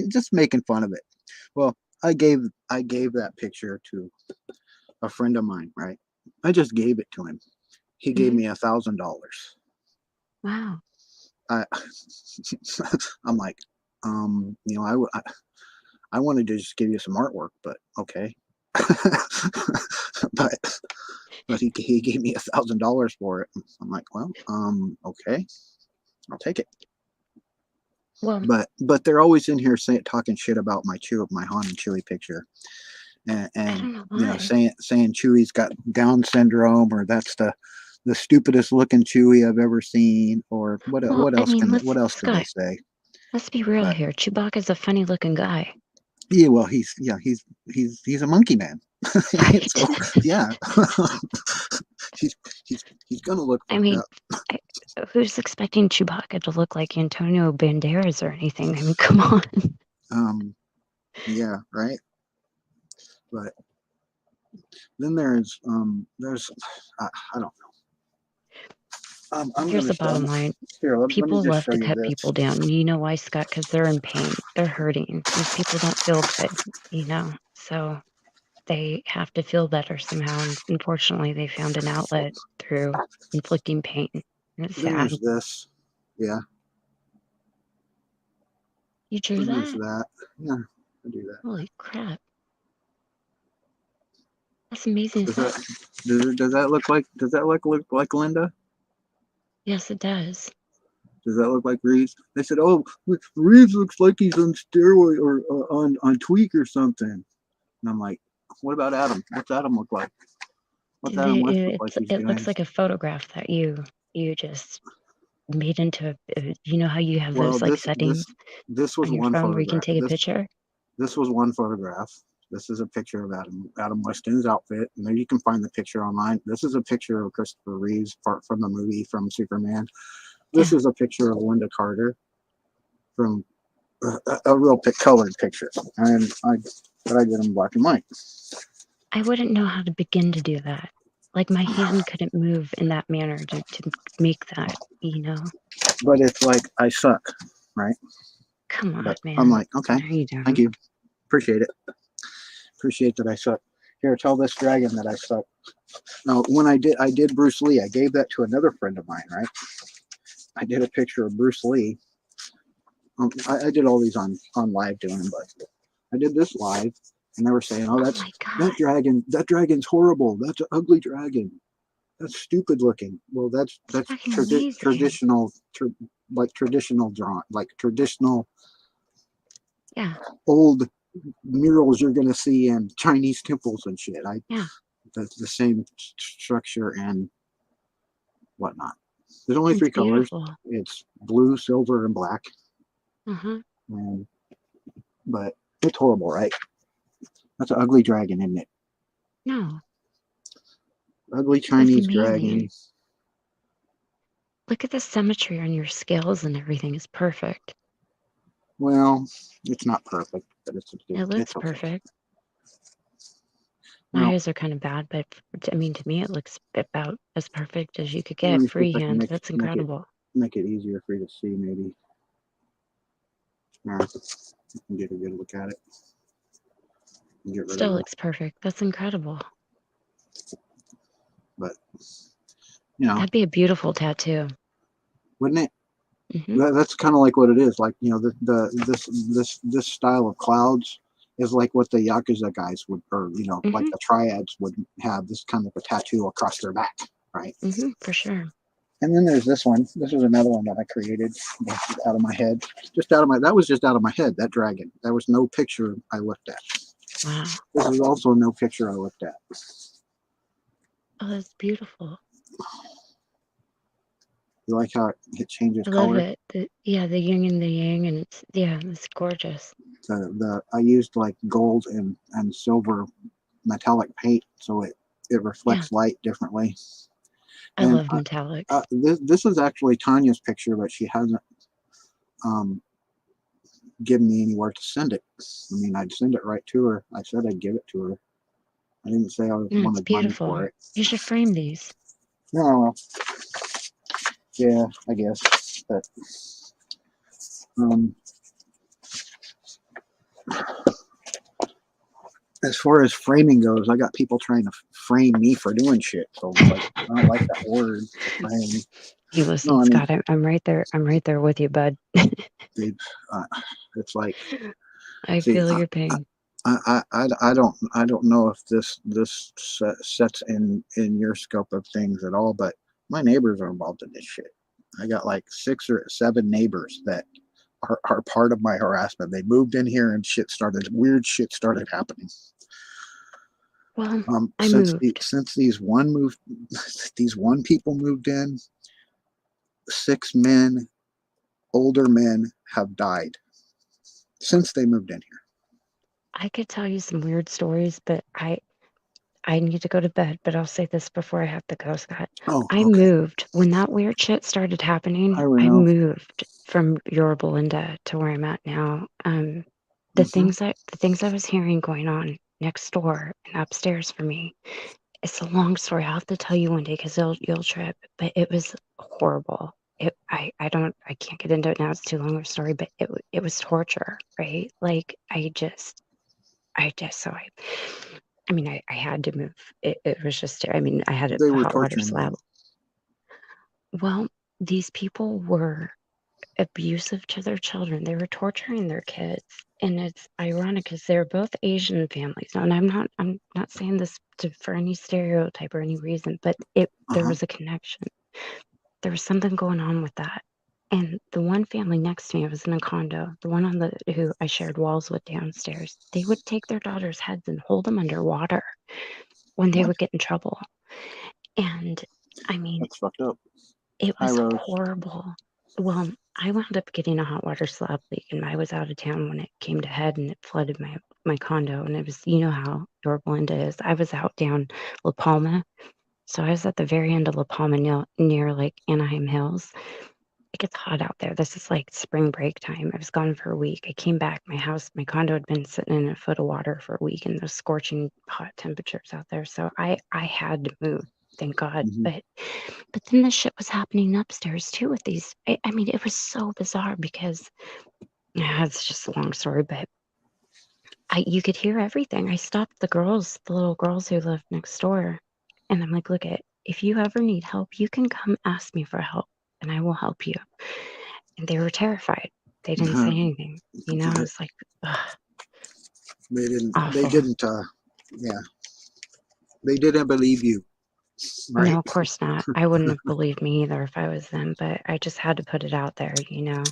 Speaker 1: just making fun of it. Well, I gave that picture to a friend of mine. Right, I just gave it to him. He gave
Speaker 2: Hmm.
Speaker 1: me $1,000.
Speaker 2: Wow.
Speaker 1: I, I'm like, I wanted to just give you some artwork, but okay. but he gave me $1,000 for it. I'm like, well, okay, I'll take it.
Speaker 2: Well,
Speaker 1: But they're always in here talking shit about my Han and Chewie picture,
Speaker 2: I
Speaker 1: and
Speaker 2: don't know why.
Speaker 1: saying Chewie's got Down syndrome, or that's the stupidest looking Chewie I've ever seen, or
Speaker 2: Well, I mean,
Speaker 1: what else can they
Speaker 2: Scott,
Speaker 1: say?
Speaker 2: let's be real
Speaker 1: But
Speaker 2: here. Chewbacca's a funny looking guy.
Speaker 1: yeah, well, he's a monkey man. So
Speaker 2: Right.
Speaker 1: yeah, he's he's gonna look
Speaker 2: I
Speaker 1: fucked
Speaker 2: mean,
Speaker 1: up.
Speaker 2: I, who's expecting Chewbacca to look like Antonio Banderas or anything? I mean, come on.
Speaker 1: Um, yeah, right. But then there's I don't know. I'm
Speaker 2: Here's
Speaker 1: gonna
Speaker 2: the bottom line.
Speaker 1: here. Let me
Speaker 2: People
Speaker 1: just
Speaker 2: love
Speaker 1: show
Speaker 2: to
Speaker 1: you
Speaker 2: cut
Speaker 1: this.
Speaker 2: people down. You know why, Scott? Because they're in pain. They're hurting. These people don't feel good. So they have to feel better somehow. And unfortunately, they found an outlet through inflicting pain. And it's
Speaker 1: Then
Speaker 2: sad.
Speaker 1: there's this. Yeah.
Speaker 2: You drew
Speaker 1: Then there's
Speaker 2: that?
Speaker 1: that. Yeah, I do that.
Speaker 2: Holy crap. That's amazing
Speaker 1: Does
Speaker 2: stuff.
Speaker 1: that does that look like Linda?
Speaker 2: Yes, it does.
Speaker 1: Does that look like Reeves? They said, "Oh, Reeves looks like he's on steroid or on tweak or something." And I'm like, "What about Adam? What's Adam look like? What's Adam West look like he's
Speaker 2: It looks
Speaker 1: doing?"
Speaker 2: like a photograph that you just made into you know how you have
Speaker 1: Well,
Speaker 2: those like settings
Speaker 1: this was
Speaker 2: on your
Speaker 1: one
Speaker 2: phone where you can
Speaker 1: photograph.
Speaker 2: take a picture?
Speaker 1: This was one photograph. This is a picture of Adam West in his outfit. And there you can find the picture online. This is a picture of Christopher Reeves from the movie from Superman. This
Speaker 2: Yeah.
Speaker 1: is a picture of Linda Carter from a real colored picture, but I did them black and white.
Speaker 2: I wouldn't know how to begin to do that. Like my hand couldn't move in that manner to make that, you know.
Speaker 1: But it's like I suck, right?
Speaker 2: Come on,
Speaker 1: But I'm
Speaker 2: man.
Speaker 1: like, okay,
Speaker 2: No, you
Speaker 1: thank
Speaker 2: don't.
Speaker 1: you, appreciate it, appreciate that I suck. Here, tell this dragon that I suck. Now, when I did Bruce Lee. I gave that to another friend of mine, right? I did a picture of Bruce Lee. I did all these on live doing them, but I did this live, and they were saying, "Oh,
Speaker 2: Oh
Speaker 1: that's
Speaker 2: my God.
Speaker 1: that dragon. That dragon's horrible. That's an ugly dragon. That's stupid looking." Well, that's
Speaker 2: Fucking amazing.
Speaker 1: traditional, like traditional drawn, like traditional
Speaker 2: Yeah.
Speaker 1: old murals you're gonna see in Chinese temples and shit.
Speaker 2: Yeah.
Speaker 1: The same structure and whatnot. There's only
Speaker 2: It's
Speaker 1: three colors.
Speaker 2: beautiful.
Speaker 1: It's blue, silver, and black.
Speaker 2: Uh-huh.
Speaker 1: And but it's horrible, right? That's an ugly dragon, isn't it?
Speaker 2: No,
Speaker 1: Ugly
Speaker 2: that's
Speaker 1: Chinese
Speaker 2: amazing.
Speaker 1: dragon.
Speaker 2: Look at the symmetry on your scales and everything is perfect.
Speaker 1: Well, it's not perfect, but
Speaker 2: It looks
Speaker 1: it's okay.
Speaker 2: perfect. My
Speaker 1: Well,
Speaker 2: eyes are kind of bad, but I mean, to me, it looks about as perfect as you could
Speaker 1: let
Speaker 2: get
Speaker 1: me see if I can
Speaker 2: freehand. That's incredible.
Speaker 1: make it easier for you to see, maybe. All right, you can get a good look at it. And get rid
Speaker 2: Still
Speaker 1: of that.
Speaker 2: looks perfect. That's incredible.
Speaker 1: But you know,
Speaker 2: That'd be a beautiful tattoo.
Speaker 1: wouldn't it?
Speaker 2: Hmm.
Speaker 1: That's kind of like what it is. Like, you know, this style of clouds is like what the Yakuza guys would, or you know, like
Speaker 2: Hmm.
Speaker 1: the triads would have this kind of a tattoo across their back, right?
Speaker 2: Hmm. For sure.
Speaker 1: And then there's this one. This was another one that I created out of my head, just out of my. That was just out of my head. That dragon. There was no picture I looked at.
Speaker 2: Wow.
Speaker 1: This is also no picture I looked at.
Speaker 2: Oh, that's beautiful.
Speaker 1: You like how it changes
Speaker 2: I love
Speaker 1: color?
Speaker 2: it. Yeah, the yin and the yang, and it's gorgeous.
Speaker 1: The I used like gold and silver metallic paint, so it
Speaker 2: Yeah,
Speaker 1: reflects light differently.
Speaker 2: I
Speaker 1: And
Speaker 2: love metallics.
Speaker 1: this is actually Tanya's picture, but she hasn't um, given me anywhere to send it. I mean, I'd send it right to her. I said I'd give it to her. I didn't say I
Speaker 2: No, it's
Speaker 1: wanted money
Speaker 2: beautiful.
Speaker 1: for it.
Speaker 2: You should frame these.
Speaker 1: No, yeah, I guess. But um, as far as framing goes, I got people trying to frame me for doing shit. So it's like, I don't like that word, frame.
Speaker 2: Hey,
Speaker 1: No,
Speaker 2: listen,
Speaker 1: I mean,
Speaker 2: Scott, I'm right there. I'm right there with you, bud.
Speaker 1: they, uh, it's like,
Speaker 2: I
Speaker 1: see,
Speaker 2: feel your pain.
Speaker 1: I don't know if this sets in your scope of things at all, but my neighbors are involved in this shit. I got like 6 or 7 neighbors that are part of my harassment. They moved in here and weird shit started happening.
Speaker 2: Well, I moved.
Speaker 1: Since these one people moved in, 6 men, older men, have died since they moved in here.
Speaker 2: I could tell you some weird stories, but I need to go to bed. But I'll say this before I have to go, Scott.
Speaker 1: Oh,
Speaker 2: I
Speaker 1: okay.
Speaker 2: moved when that weird shit started
Speaker 1: I
Speaker 2: happening. I
Speaker 1: know.
Speaker 2: moved from Yorba Linda to where I'm at now.
Speaker 1: Mm-hmm.
Speaker 2: The things I was hearing going on next door and upstairs for me. It's a long story. I'll have to tell you one day because you'll trip. But it was horrible. I can't get into it now. It's too long of a story. But it was torture, right? Like I mean, I had to move. It was just, I mean, I had
Speaker 1: They
Speaker 2: a
Speaker 1: were
Speaker 2: hot water
Speaker 1: torturing you.
Speaker 2: slab. Well, these people were abusive to their children. They were torturing their kids. And it's ironic because they're both Asian families. And I'm not saying this for any stereotype or any reason, but there
Speaker 1: Uh-huh.
Speaker 2: was a connection. There was something going on with that. And the one family next to me, I was in a condo, the one who I shared walls with downstairs, they would take their daughters' heads and hold them underwater when they
Speaker 1: What?
Speaker 2: would get in trouble. And I mean,
Speaker 1: That's fucked up.
Speaker 2: it
Speaker 1: Hi,
Speaker 2: was
Speaker 1: Rose.
Speaker 2: horrible. Well, I wound up getting a hot water slab leak, and I was out of town when it came to head, and it flooded my condo. And it was, you know how Yorba Linda is. I was out down La Palma, so I was at the very end of La Palma near like Anaheim Hills. It gets hot out there. This is like spring break time. I was gone for a week. I came back. My condo had been sitting in a foot of water for a week in those scorching hot temperatures out there. So I had to move. thank God.
Speaker 1: Hmm.
Speaker 2: But then the shit was happening upstairs too with these. I mean, it was so bizarre because yeah, it's just a long story, but you could hear everything. I stopped the little girls who lived next door, and I'm like, look it, if you ever need help, you can come ask me for help and I will help you. And they were terrified. They didn't say anything. You know, it's like, ugh,
Speaker 1: They
Speaker 2: awful.
Speaker 1: didn't, yeah, they didn't believe you,
Speaker 2: No,
Speaker 1: right?
Speaker 2: of course not. I wouldn't have believed me either if I was them, but I just had to put it out there, you know.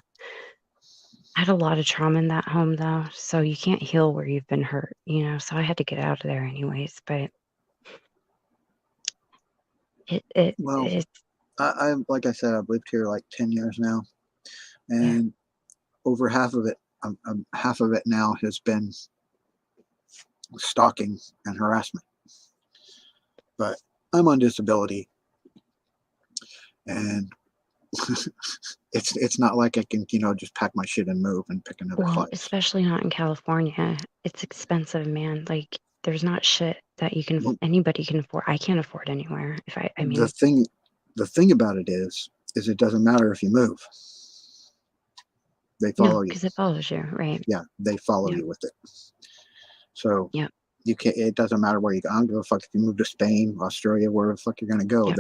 Speaker 2: I had a lot of trauma in that home though, so you can't heal where you've been hurt, you know, so I had to get out of there anyways, but
Speaker 1: Well,
Speaker 2: it's
Speaker 1: like I said, I've lived here like 10 years now,
Speaker 2: yeah.
Speaker 1: and over half of it now has been stalking and harassment. But I'm on disability, and it's not like I can, just pack my shit and move and pick another
Speaker 2: Well,
Speaker 1: fight.
Speaker 2: especially not in California. It's expensive, man. Like there's not shit that anybody can afford. I can't afford anywhere. If I
Speaker 1: The
Speaker 2: mean,
Speaker 1: thing, the thing about it is it doesn't matter if you move. They
Speaker 2: no,
Speaker 1: follow you.
Speaker 2: because it follows you, right?
Speaker 1: Yeah, they follow
Speaker 2: Yeah,
Speaker 1: you with it. So
Speaker 2: yeah,
Speaker 1: you can't. It doesn't matter where you go. I don't give a fuck if you move to Spain, Australia, wherever the fuck you're gonna go.
Speaker 2: yeah.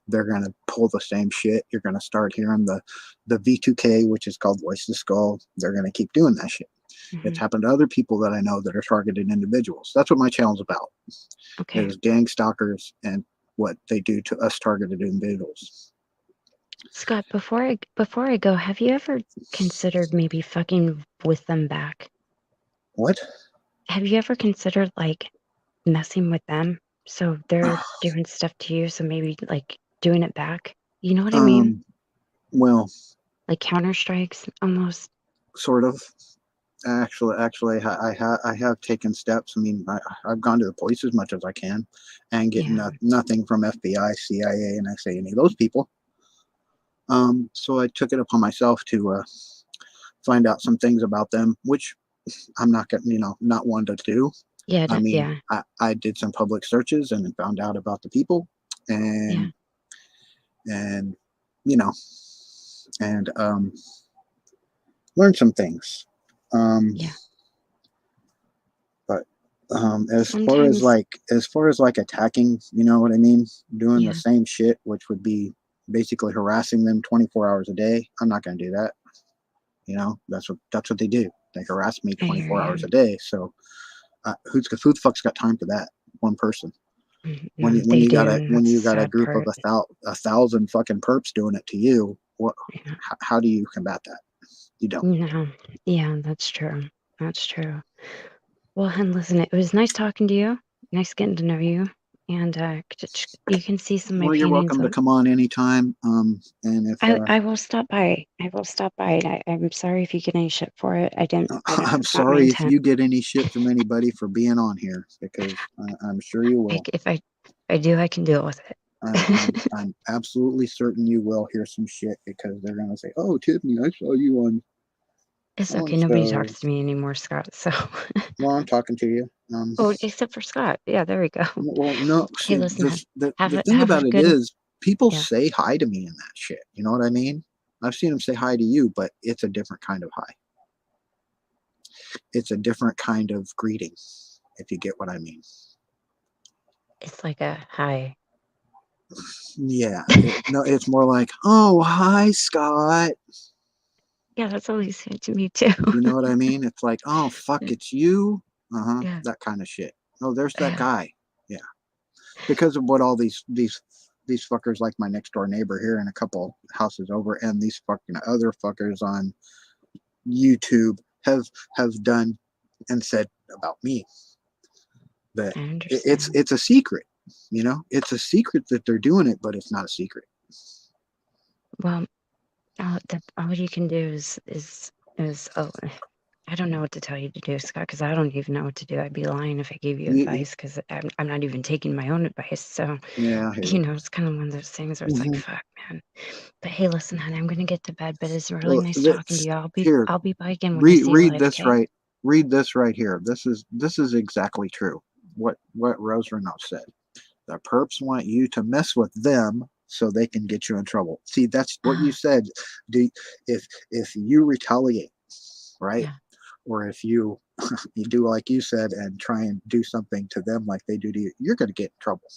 Speaker 1: They're gonna pull the same shit. You're gonna start hearing the V2K, which is called Voice to Skull. They're gonna keep doing that shit. It's
Speaker 2: Hmm.
Speaker 1: happened to other people that I know that are targeted individuals. That's what my channel's about.
Speaker 2: Okay,
Speaker 1: Is gang stalkers and what they do to us targeted individuals.
Speaker 2: Scott. Before I go, have you ever considered maybe fucking with them back?
Speaker 1: What?
Speaker 2: Have you ever considered like messing with them? So they're doing stuff to you, so maybe like doing it back. You know what I mean?
Speaker 1: Um. Well,
Speaker 2: Like counter strikes almost.
Speaker 1: sort of. Actually, I have taken steps. I mean, I've gone to the police as much as I can, and get
Speaker 2: Yeah.
Speaker 1: nothing from FBI, CIA, and I say any of those people. So I took it upon myself to find out some things about them, which I'm not getting, not one to do.
Speaker 2: Yeah,
Speaker 1: I mean,
Speaker 2: yeah,
Speaker 1: I did some public searches and found out about the people,
Speaker 2: yeah,
Speaker 1: and you know, and learned some things. Um,
Speaker 2: yeah.
Speaker 1: but
Speaker 2: Sometimes,
Speaker 1: as far as like attacking, you know what I mean, doing the
Speaker 2: yeah,
Speaker 1: same shit, which would be basically harassing them 24 hours a day. I'm not going to do that. That's what they do. They harass me
Speaker 2: I hear
Speaker 1: 24 hours
Speaker 2: you.
Speaker 1: a day. So who the fuck's got time for that? One person. When
Speaker 2: No,
Speaker 1: you when
Speaker 2: they
Speaker 1: you
Speaker 2: do,
Speaker 1: got a
Speaker 2: and
Speaker 1: when
Speaker 2: that's
Speaker 1: you
Speaker 2: the
Speaker 1: got a
Speaker 2: sad
Speaker 1: group of
Speaker 2: part.
Speaker 1: a thousand fucking perps doing it to you, what?
Speaker 2: Yeah.
Speaker 1: How do you combat that? You don't.
Speaker 2: No, yeah, that's true. That's true. Well, hun, listen, it was nice talking to you. Nice getting to know you. And you can see some of my
Speaker 1: Well, you're
Speaker 2: paintings.
Speaker 1: welcome to come on anytime. And if
Speaker 2: I will stop by. I will stop by. And I'm sorry if you get any shit for it.
Speaker 1: I'm
Speaker 2: That's not my
Speaker 1: sorry if
Speaker 2: intent.
Speaker 1: you get any shit from anybody for being on here, because I'm sure you will.
Speaker 2: If I do, I can deal with it.
Speaker 1: I'm absolutely certain you will hear some shit, because they're gonna say, "Oh, Tiffany, I saw you
Speaker 2: It's
Speaker 1: on
Speaker 2: okay. Nobody
Speaker 1: so."
Speaker 2: talks to me anymore, Scott. So,
Speaker 1: Well, I'm talking to you.
Speaker 2: oh, except for Scott. Yeah, there we go.
Speaker 1: Well, no,
Speaker 2: Hey,
Speaker 1: see,
Speaker 2: listen, hun,
Speaker 1: the thing
Speaker 2: have
Speaker 1: about
Speaker 2: a
Speaker 1: it
Speaker 2: good.
Speaker 1: is, people
Speaker 2: Yeah,
Speaker 1: say hi to me in that shit. You know what I mean? I've seen them say hi to you, but it's a different kind of hi. It's a different kind of greeting, if you get what I mean.
Speaker 2: it's like a hi.
Speaker 1: Yeah, no, it's more like, "Oh, hi, Scott."
Speaker 2: Yeah, that's what he said to me too.
Speaker 1: You know what I mean? It's like, "Oh, fuck, it's you."
Speaker 2: Yeah,
Speaker 1: That kind of shit. Oh, there's that
Speaker 2: yeah.
Speaker 1: guy. Yeah, because of what all these fuckers, like my next door neighbor here and a couple houses over, and these fucking other fuckers on YouTube have done and said about me, that
Speaker 2: I
Speaker 1: it's
Speaker 2: understand.
Speaker 1: it's a secret. It's a secret that they're doing it, but it's not a secret.
Speaker 2: Well, all you can do is I don't know what to tell you to do, Scott, because I don't even know what to do. I'd be lying if I gave you
Speaker 1: You,
Speaker 2: advice because I'm not even taking my own advice. So,
Speaker 1: yeah, I hear you.
Speaker 2: it's kind of one of those things where it's like,
Speaker 1: Hmm.
Speaker 2: fuck, man. But hey, listen, honey, I'm gonna get to bed, but it's really
Speaker 1: Well,
Speaker 2: nice talking to you.
Speaker 1: here,
Speaker 2: I'll be by again when I see you live, okay?
Speaker 1: read this right here. This is exactly true. What Rose Renault said. The perps want you to mess with them so they can get you in trouble. See, that's what you
Speaker 2: Ah,
Speaker 1: said. Do if you retaliate, right?
Speaker 2: yeah.
Speaker 1: Or if you you do like you said and try and do something to them like they do to you, you're going to get in trouble.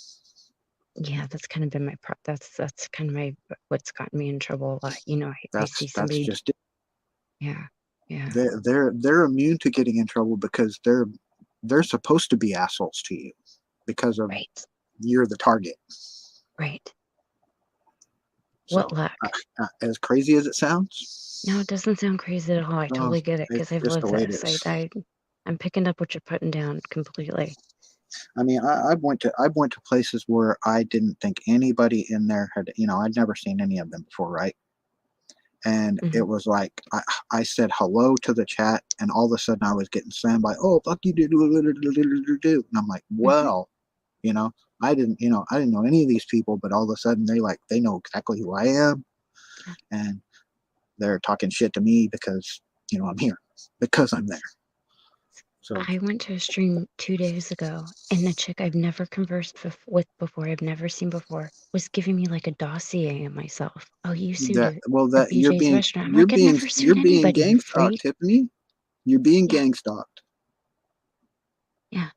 Speaker 2: Yeah, that's kind of been my that's kind of my what's gotten me in trouble a lot. I see
Speaker 1: That's
Speaker 2: somebody
Speaker 1: just it.
Speaker 2: yeah, yeah,
Speaker 1: They're immune to getting in trouble because they're supposed to be assholes to you because of
Speaker 2: right,
Speaker 1: you're the target.
Speaker 2: right. What
Speaker 1: So,
Speaker 2: luck.
Speaker 1: as crazy as it sounds,
Speaker 2: No, it doesn't sound crazy at all. I
Speaker 1: um,
Speaker 2: totally get it because
Speaker 1: it's
Speaker 2: I've
Speaker 1: just
Speaker 2: lived
Speaker 1: the way it
Speaker 2: this.
Speaker 1: is.
Speaker 2: I'm picking up what you're putting down completely.
Speaker 1: I mean, I went to places where I didn't think anybody in there had, I'd never seen any of them before, right? And
Speaker 2: Hmm.
Speaker 1: it was like I said hello to the chat, and all of a sudden I was getting slammed by, oh fuck you, do, and I'm like,
Speaker 2: Hmm.
Speaker 1: well, you know, I didn't know any of these people, but all of a sudden they know exactly who I am,
Speaker 2: Yeah.
Speaker 1: and they're talking shit to me because I'm here because I'm there. So
Speaker 2: I went to a stream 2 days ago, and the chick I've never conversed with before, I've never seen before, was giving me like a dossier on myself. Oh, you sued a
Speaker 1: that
Speaker 2: BJ's restaurant. I'm like, I've never
Speaker 1: you're
Speaker 2: sued
Speaker 1: being
Speaker 2: anybody, you
Speaker 1: gang stalked,
Speaker 2: freak.
Speaker 1: Tiffany. You're being
Speaker 2: Yeah,
Speaker 1: gang stalked.
Speaker 2: yeah.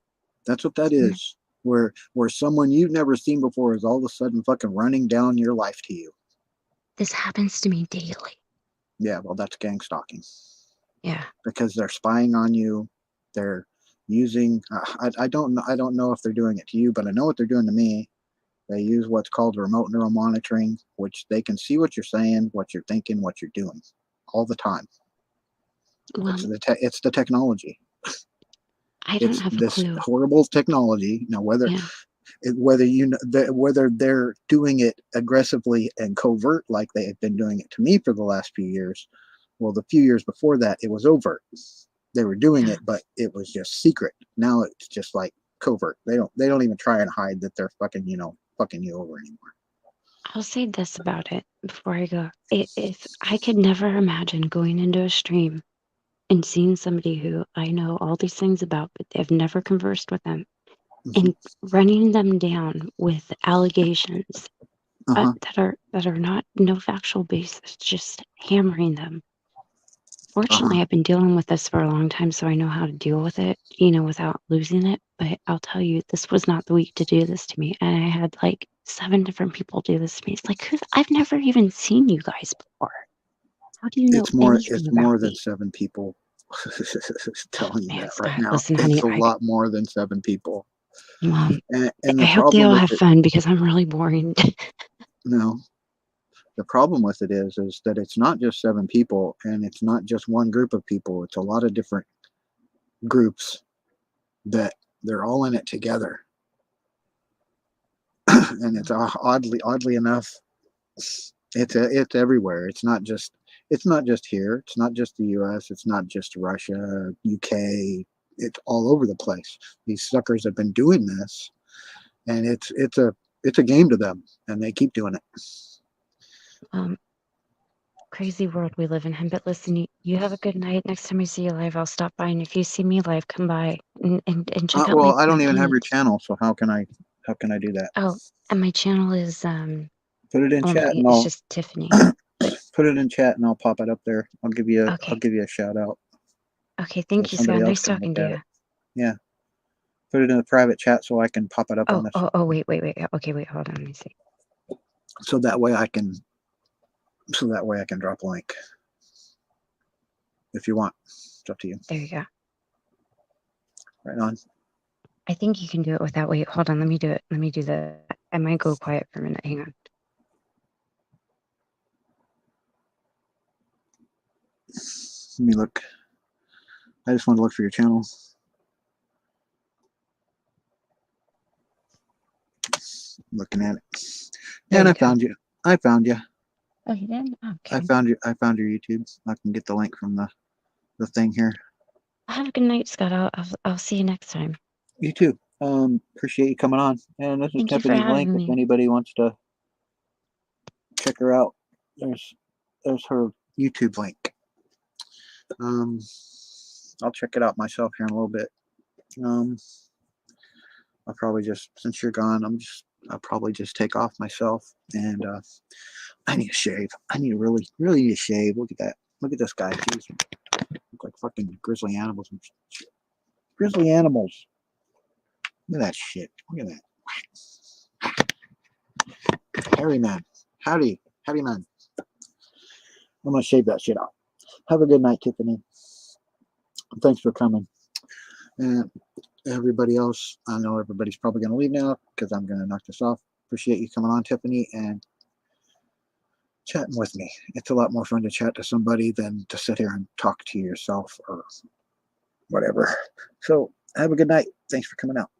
Speaker 1: That's what that
Speaker 2: Mm,
Speaker 1: is. Where someone you've never seen before is all of a sudden fucking running down your life to you.
Speaker 2: this happens to me daily.
Speaker 1: Yeah, well, that's gang stalking
Speaker 2: Yeah.
Speaker 1: because they're spying on you. They're using. I don't know if they're doing it to you, but I know what they're doing to me. They use what's called remote neural monitoring, which they can see what you're saying, what you're thinking, what you're doing, all the time.
Speaker 2: Well,
Speaker 1: It's the technology.
Speaker 2: I don't
Speaker 1: It's
Speaker 2: have a
Speaker 1: this
Speaker 2: clue.
Speaker 1: horrible technology. Now,
Speaker 2: Yeah.
Speaker 1: whether whether they're doing it aggressively and covert like they have been doing it to me for the last few years, well, the few years before that it was overt. They were doing
Speaker 2: Yeah.
Speaker 1: it, but it was just secret. Now it's just like covert. They don't even try and hide that they're fucking fucking you over anymore.
Speaker 2: I'll say this about it before I go. If I could never imagine going into a stream and seeing somebody who I know all these things about, but I've never conversed with them,
Speaker 1: Hmm.
Speaker 2: and running them down with allegations
Speaker 1: Uh-huh.
Speaker 2: that are not no factual basis, just hammering them.
Speaker 1: Uh-huh.
Speaker 2: Fortunately, I've been dealing with this for a long time, so I know how to deal with it, without losing it. But I'll tell you, this was not the week to do this to me. And I had like 7 different people do this to me. It's like, I've never even seen you guys before. How do you know anything
Speaker 1: It's
Speaker 2: about
Speaker 1: more than
Speaker 2: me?
Speaker 1: seven people
Speaker 2: Oh,
Speaker 1: telling you
Speaker 2: man,
Speaker 1: that right
Speaker 2: Scott,
Speaker 1: now.
Speaker 2: listen,
Speaker 1: It's
Speaker 2: honey,
Speaker 1: a lot more than seven people.
Speaker 2: Mom,
Speaker 1: And
Speaker 2: I
Speaker 1: the
Speaker 2: hope they
Speaker 1: problem
Speaker 2: all
Speaker 1: with
Speaker 2: have
Speaker 1: it,
Speaker 2: fun because I'm really boring.
Speaker 1: no, the problem with it is that it's not just seven people and it's not just one group of people. It's a lot of different groups that they're all in it together. And it's oddly enough, it's everywhere. It's not just here. It's not just the U.S. It's not just Russia, UK. It's all over the place. These suckers have been doing this, and it's a game to them, and they keep doing it.
Speaker 2: um, Crazy world we live in, hon. But listen, you have a good night. Next time I see you live, I'll stop by. And if you see me live, come by and check out
Speaker 1: Well, I
Speaker 2: my
Speaker 1: don't even have your
Speaker 2: paint.
Speaker 1: channel, so how can I do that?
Speaker 2: Oh, and my channel is
Speaker 1: Put it in chat, and
Speaker 2: it's
Speaker 1: I'll
Speaker 2: just Tiffany. But
Speaker 1: put it in chat, and I'll pop it up there. I'll
Speaker 2: okay.
Speaker 1: give you a shout out
Speaker 2: Okay,
Speaker 1: so
Speaker 2: thank you,
Speaker 1: somebody
Speaker 2: Scott.
Speaker 1: else
Speaker 2: Nice
Speaker 1: can look
Speaker 2: talking to
Speaker 1: at
Speaker 2: you.
Speaker 1: it. Yeah, put it in the private chat so I can pop it up on
Speaker 2: Oh,
Speaker 1: this,
Speaker 2: oh, oh, wait. Okay, wait, hold on. Let me see.
Speaker 1: so that way I can drop a link if you want. It's up to you.
Speaker 2: There you go.
Speaker 1: Right on.
Speaker 2: I think you can do it without wait, hold on, let me do it. Let me do the I might go quiet for a minute. Hang on.
Speaker 1: Let me look. I just want to look for your channel. Looking at it. Yeah,
Speaker 2: There
Speaker 1: and
Speaker 2: you
Speaker 1: I
Speaker 2: go.
Speaker 1: found you. I found you.
Speaker 2: Oh, you did?
Speaker 1: I
Speaker 2: Okay.
Speaker 1: found you. I found your YouTube. I can get the link from the thing here.
Speaker 2: Have a good night, Scott. I'll see you next time.
Speaker 1: You too. Appreciate you coming on. And this is
Speaker 2: Thank you for
Speaker 1: Tiffany's link.
Speaker 2: having
Speaker 1: If
Speaker 2: me.
Speaker 1: anybody wants to check her out, there's her YouTube link. Um, I'll check it out myself here in a little bit. Um, I'll probably just, since you're gone, I'll probably just take off myself, and I need a shave. I need to really need a shave. Look at that. Look at this guy. Jeez. Look like fucking grizzly animals. Grizzly animals. Look at that shit. Look at that. Hairy man. Howdy man. I'm gonna shave that shit off. Have a good night, Tiffany. Thanks for coming. And everybody else, I know everybody's probably gonna leave now because I'm gonna knock this off. Appreciate you coming on, Tiffany, and chatting with me. It's a lot more fun to chat to somebody than to sit here and talk to yourself or whatever. So have a good night. Thanks for coming out.